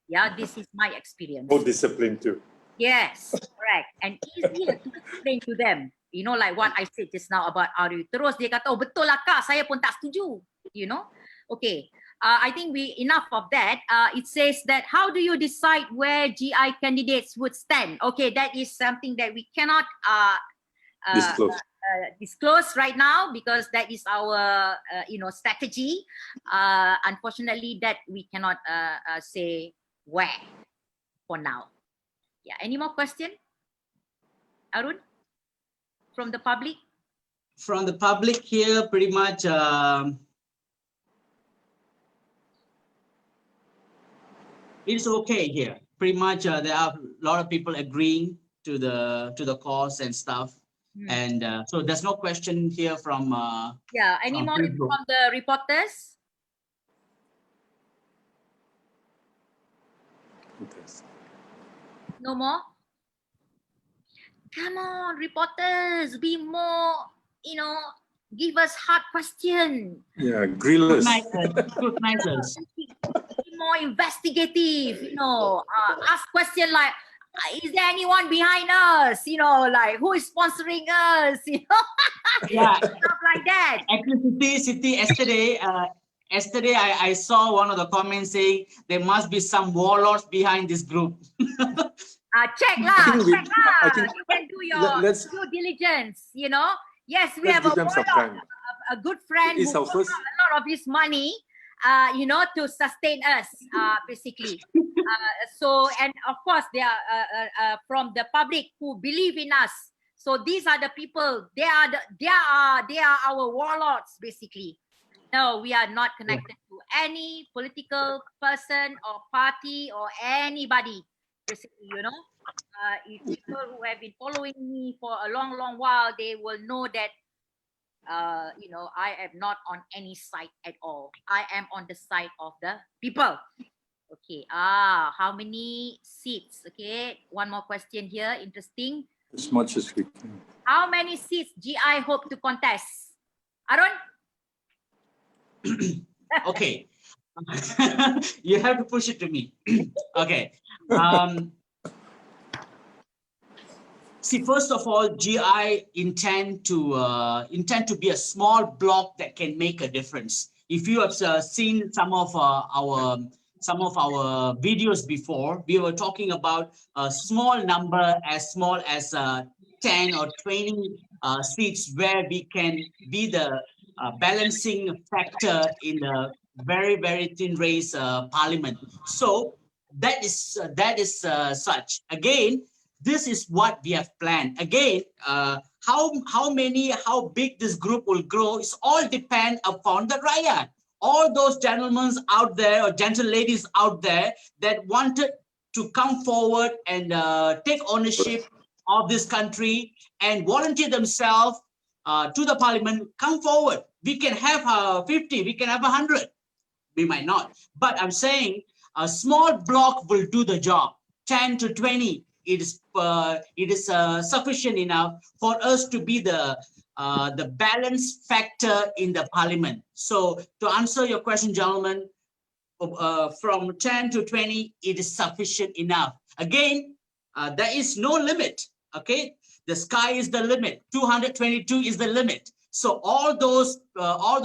Yeah, this is my experience. More disciplined too. Yes, correct. And easier to explain to them. You know, like what I said just now about RU. Terus dia kata, oh betul lah kak, saya pun tak setuju. You know? Okay. I think enough of that. It says that how do you decide where GI candidates would stand? Okay, that is something that we cannot disclose right now because that is our strategy. Unfortunately, that we cannot say where for now. Yeah. Any more question, Arun, from the public? From the public here, pretty much. It's okay here. Pretty much, there are a lot of people agreeing to the cause and stuff, and so there's no question here from. Yeah. Any more from the reporters? No more. Come on, reporters, be more. Give us hard question. Yeah, grillers. Scrutinizers. Be more investigative. Ask question like, is there anyone behind us? Like who is sponsoring us? Yeah, stuff like that. City. Yesterday, I saw one of the comments saying there must be some warlords behind this group. Check lah. think You can do your due diligence. Yes, we have a good friend who got a lot of his money, to sustain us, basically. So, and of course, they are from the public who believe in us. So these are the people. They are our warlords, basically. No, we are not connected to any political person or party or anybody, basically. If people who have been following me for a long, long while, they will know that, I am not on any side at all. I am on the side of the people. Okay. How many seats? Okay. One more question here. Interesting. As much as we can. How many seats GI hope to contest? Arun? Okay. You have to push it to me. Okay. See, first of all, GI intend to be a small block that can make a difference. If you have seen some of our videos before, we were talking about a small number, as small as 10 or 20 seats, where we can be the balancing factor in the very, very thin race parliament. So that is such. Again, this is what we have planned. Again, how big this group will grow is all depend upon the rakyat. All those gentlemen out there or gentle ladies out there that wanted to come forward and take ownership of this country and volunteer themselves to the parliament, come forward. We can have 50, we can have 100. We might not. But I'm saying a small block will do the job. 10 to 20. It is sufficient enough for us to be the balance factor in the parliament. So to answer your question, gentlemen, from 10 to 20, it is sufficient enough. Again, there is no limit. Okay, the sky is the limit. 222 is the limit. So all those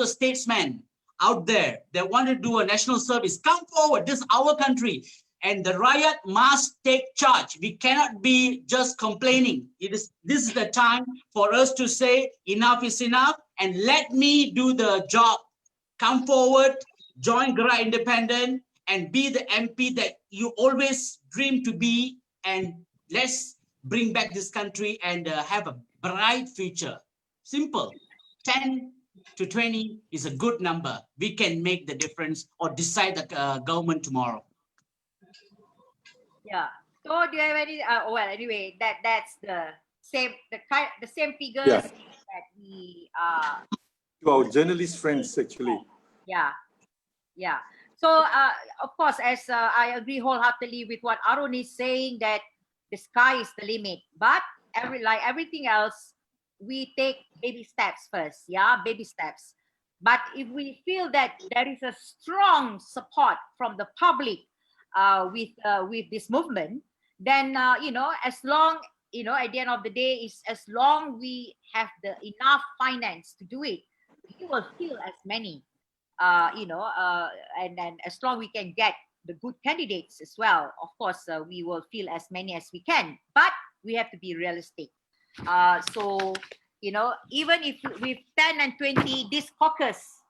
statesmen out there that want to do a national service, come forward. This is our country. And the Rakyat must take charge. We cannot be just complaining. This is the time for us to say enough is enough and let me do the job. Come forward, join Gerak Independent and be the MP that you always dream to be, and let's bring back this country and have a bright future. Simple. 10 to 20 is a good number. We can make the difference or decide the government tomorrow. Yeah. So do you have any? Well, anyway, that's the same figures Yeah. that we To our journalist friends, actually. Yeah. So of course, as I agree wholeheartedly with what Arun is saying, that the sky is the limit. But like everything else, we take baby steps first. Yeah, baby steps. But if we feel that there is a strong support from the public with this movement, then as long at the end of the day, is as long we have the enough finance to do it, we will feel as many. And then as long we can get the good candidates as well, of course, we will feel as many as we can. But we have to be realistic. So, even if with 10 and 20, this caucus,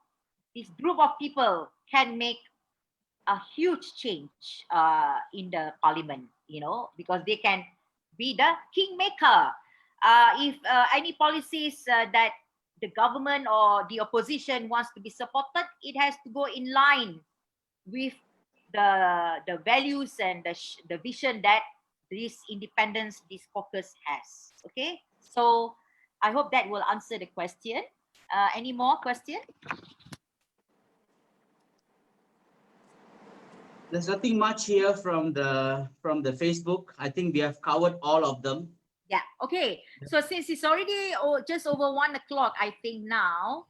this group of people can make a huge change in the parliament, because they can be the kingmaker. If any policies that the government or the opposition wants to be supported, it has to go in line with the values and the vision that this caucus has. Okay, so I hope that will answer the question. Any more question? There's nothing much here from the Facebook. I think we have covered all of them. Yeah. Okay. So since it's already just over 1 o'clock, I think now,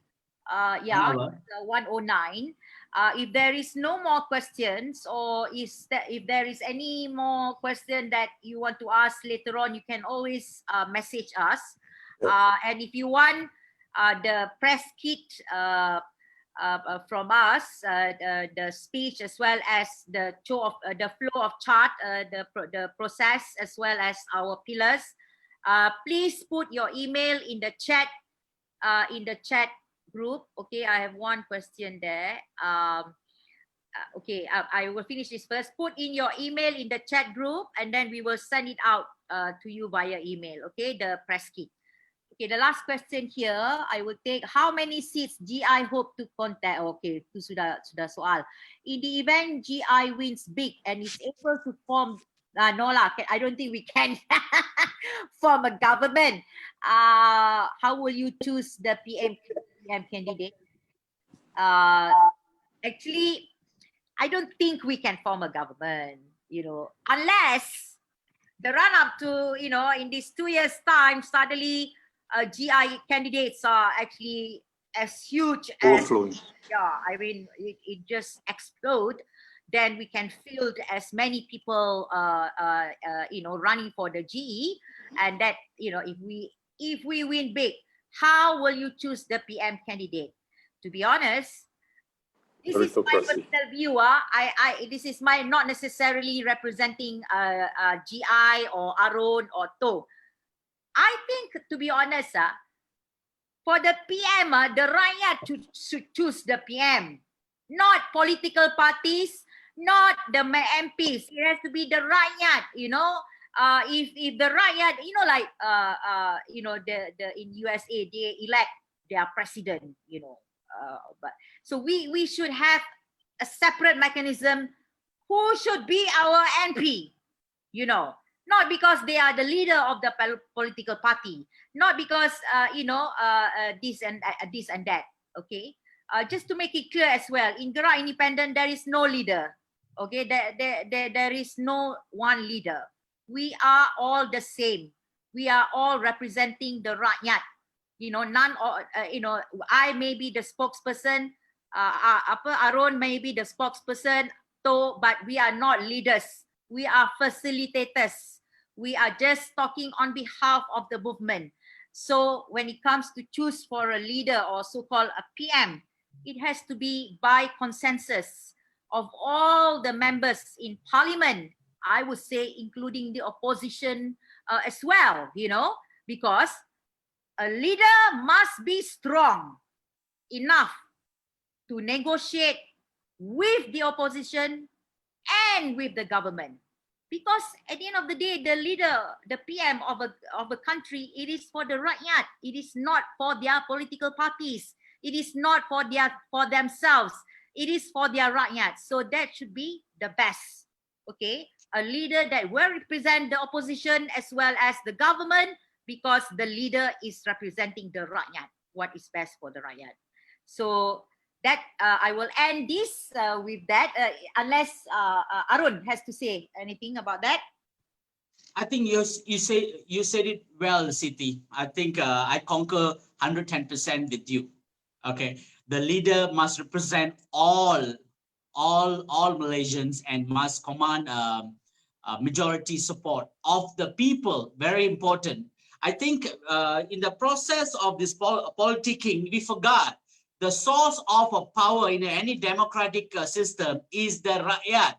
yeah, 1:09. If there is no more questions, or if there is any more question that you want to ask later on, you can always message us. And if you want the press kit from us, the speech as well as the show of the flow of chart, the process as well as our pillars. Please put your email in the chat group. Okay, I have one question there. Okay, I will finish this first. Put in your email in the chat group, and then we will send it out to you via email. Okay, the press kit. Okay, the last question here, I will take. How many seats GI hope to contest? Okay, itu sudah soal. In the event GI wins big and is able to form, no lah, I don't think we can form a government. How will you choose the PM candidate? Actually, I don't think we can form a government, unless the run up to, in these 2 years' time, suddenly GI candidates are actually as huge as, yeah, I mean, it just explode. Then we can field as many people, running for the GE, and that, if we win big, how will you choose the PM candidate? To be honest, this is my personal view. This is my not necessarily representing GI or Arun or To. I think, to be honest, for the PM, the rakyat should choose the PM, not political parties, not the MPs. It has to be the rakyat. If the rakyat, like the in USA, they elect their president. But so we should have a separate mechanism. Who should be our MP? Not because they are the leader of the political party, not because this and that. Okay, just to make it clear as well, in Gerak Independent there is no leader. Okay, there is no one leader. We are all the same. We are all representing the rakyat. None or I may be the spokesperson. Arun may be the spokesperson. But we are not leaders. We are facilitators. We are just talking on behalf of the movement. So when it comes to choose for a leader or so-called a PM, it has to be by consensus of all the members in parliament. I would say including the opposition as well, because a leader must be strong enough to negotiate with the opposition and with the government. Because at the end of the day, the leader, the PM of a country, it is for the rakyat. It is not for their political parties. It is not for themselves. It is for their rakyat. So that should be the best. Okay, a leader that will represent the opposition as well as the government, because the leader is representing the rakyat, what is best for the rakyat. So that I will end this with that, unless Arun has to say anything about that. I think you said it well, Siti. I think I concur 110% with you. Okay, the leader must represent all Malaysians and must command majority support of the people. Very important. I think in the process of this politicking, we forgot the source of power in any democratic system is the rakyat.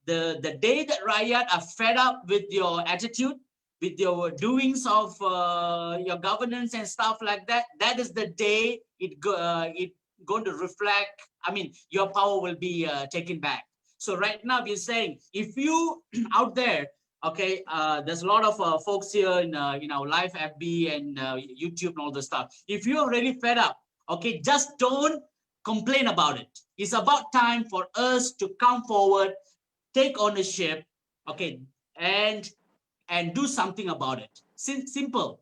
The day that rakyat are fed up with your attitude, with your doings of your governance and stuff like that, that is the day it going to reflect. I mean, your power will be taken back. So right now we're saying, if you out there, okay, there's a lot of folks here in our live FB and YouTube and all the stuff. If you're really fed up, okay, just don't complain about it. It's about time for us to come forward, take ownership, okay, and do something about it. Simple.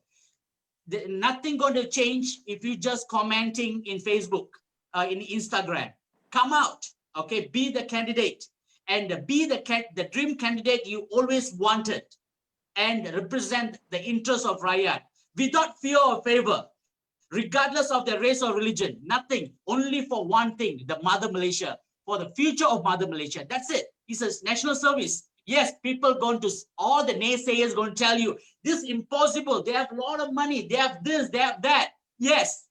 Nothing going to change if you just commenting in Facebook, in Instagram. Come out, okay, be the candidate, and be the dream candidate you always wanted, and represent the interests of rakyat without fear or favor, regardless of their race or religion. Nothing, only for one thing, the Mother Malaysia, for the future of Mother Malaysia. That's it. It's a national service. Yes, people going to, all the naysayers going to tell you, this is impossible. They have a lot of money. They have this, they have that. Yes,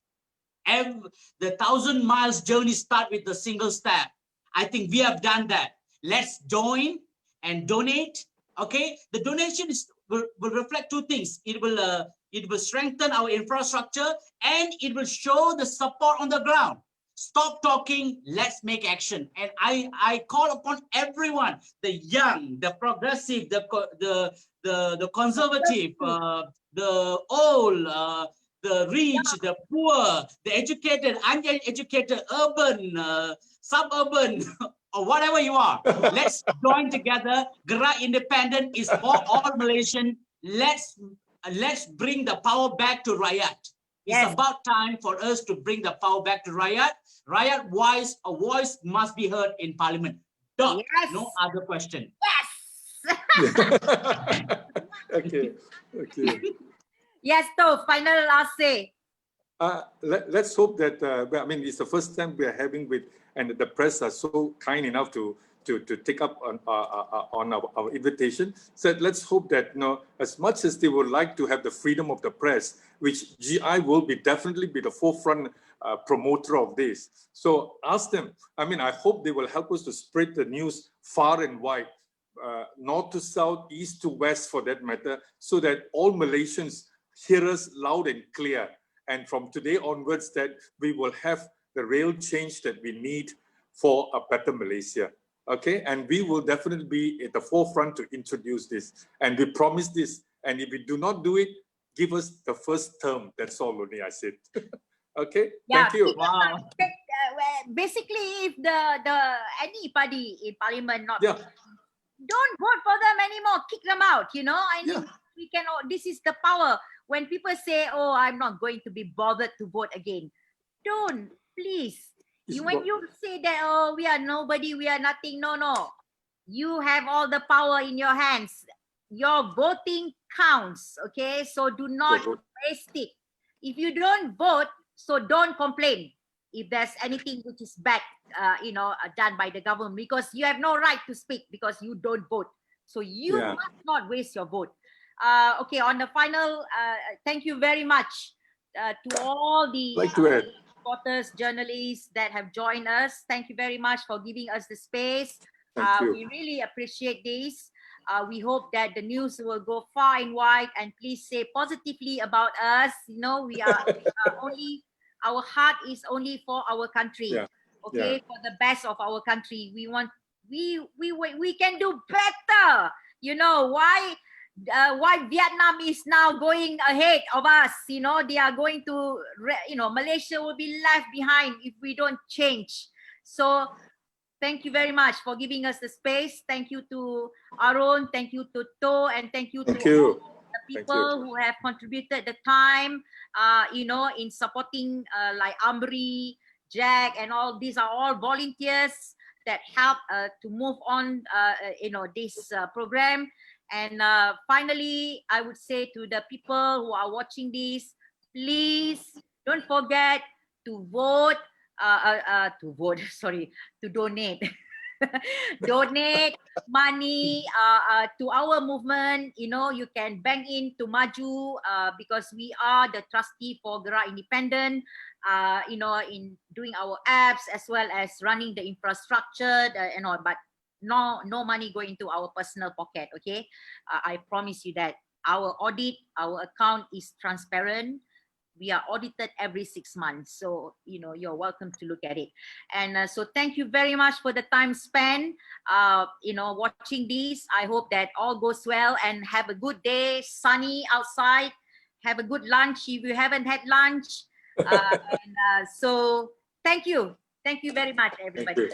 the 1,000 miles journey start with a single step. I think we have done that. Let's join and donate. Okay, the donation will reflect two things. It will strengthen our infrastructure, and it will show the support on the ground. Stop talking, let's make action. And I call upon everyone, the young, the progressive, the conservative, the old, the rich, the poor, the educated, uneducated, urban, suburban, or whatever you are. Let's join together. Gerak Independent is for all Malaysian. Let's bring the power back to rakyat. It's about time for us to bring the power back to rakyat. Rakyat a voice must be heard in parliament. Dot. Yes. No other question. Yes. Okay. Yes, so final last say. Let's hope that, I mean, it's the first time we are having and the press are so kind enough to take up on our invitation. So let's hope that, as much as they would like to have the freedom of the press, which GI will definitely be the forefront promoter of this. So ask them. I mean, I hope they will help us to spread the news far and wide, north to south, east to west for that matter, so that all Malaysians hear us loud and clear. And from today onwards, that we will have the real change that we need for a better Malaysia. Okay, and we will definitely be at the forefront to introduce this. And we promise this. And if we do not do it, give us the first term. That's all only I said. Okay, Yeah, thank you. Wow. Basically, if the any party in parliament don't vote for them anymore, kick them out. I mean, we cannot. This is the power. When people say, "Oh, I'm not going to be bothered to vote again," don't, please. When you say that, "Oh, we are nobody, we are nothing," no. You have all the power in your hands. Your voting counts, okay? So do not waste it. If you don't vote, so don't complain if there's anything which is bad, done by the government, because you have no right to speak because you don't vote. So you must not waste your vote. Okay, on the final, thank you very much to all the reporters, journalists that have joined us. Thank you very much for giving us the space. Thank you. We really appreciate this. We hope that the news will go far and wide, and please say positively about us. You know, we are only, our heart is only for our country. Yeah. Okay, for the best of our country. We want, we can do better. You know why Vietnam is now going ahead of us? You know, they are going to, you know, Malaysia will be left behind if we don't change. So thank you very much for giving us the space. Thank you to Arun, thank you to To, and thank you to all the people who have contributed the time, you know, in supporting like Amri, Jack, and all. These are all volunteers that help to move on, you know, this program. And finally, I would say to the people who are watching this, please don't forget to vote, sorry, to donate. Donate money to our movement. You know, you can bank in to MAJU because we are the trustee for Gerak Independent, you know, in doing our apps as well as running the infrastructure and all, but no money going into our personal pocket. Okay, I promise you that our audit, our account is transparent. We are audited every 6 months. So, you know, you're welcome to look at it. And so thank you very much for the time spent, you know, watching this. I hope that all goes well and have a good day, sunny outside. Have a good lunch if you haven't had lunch. So thank you. Thank you very much, everybody.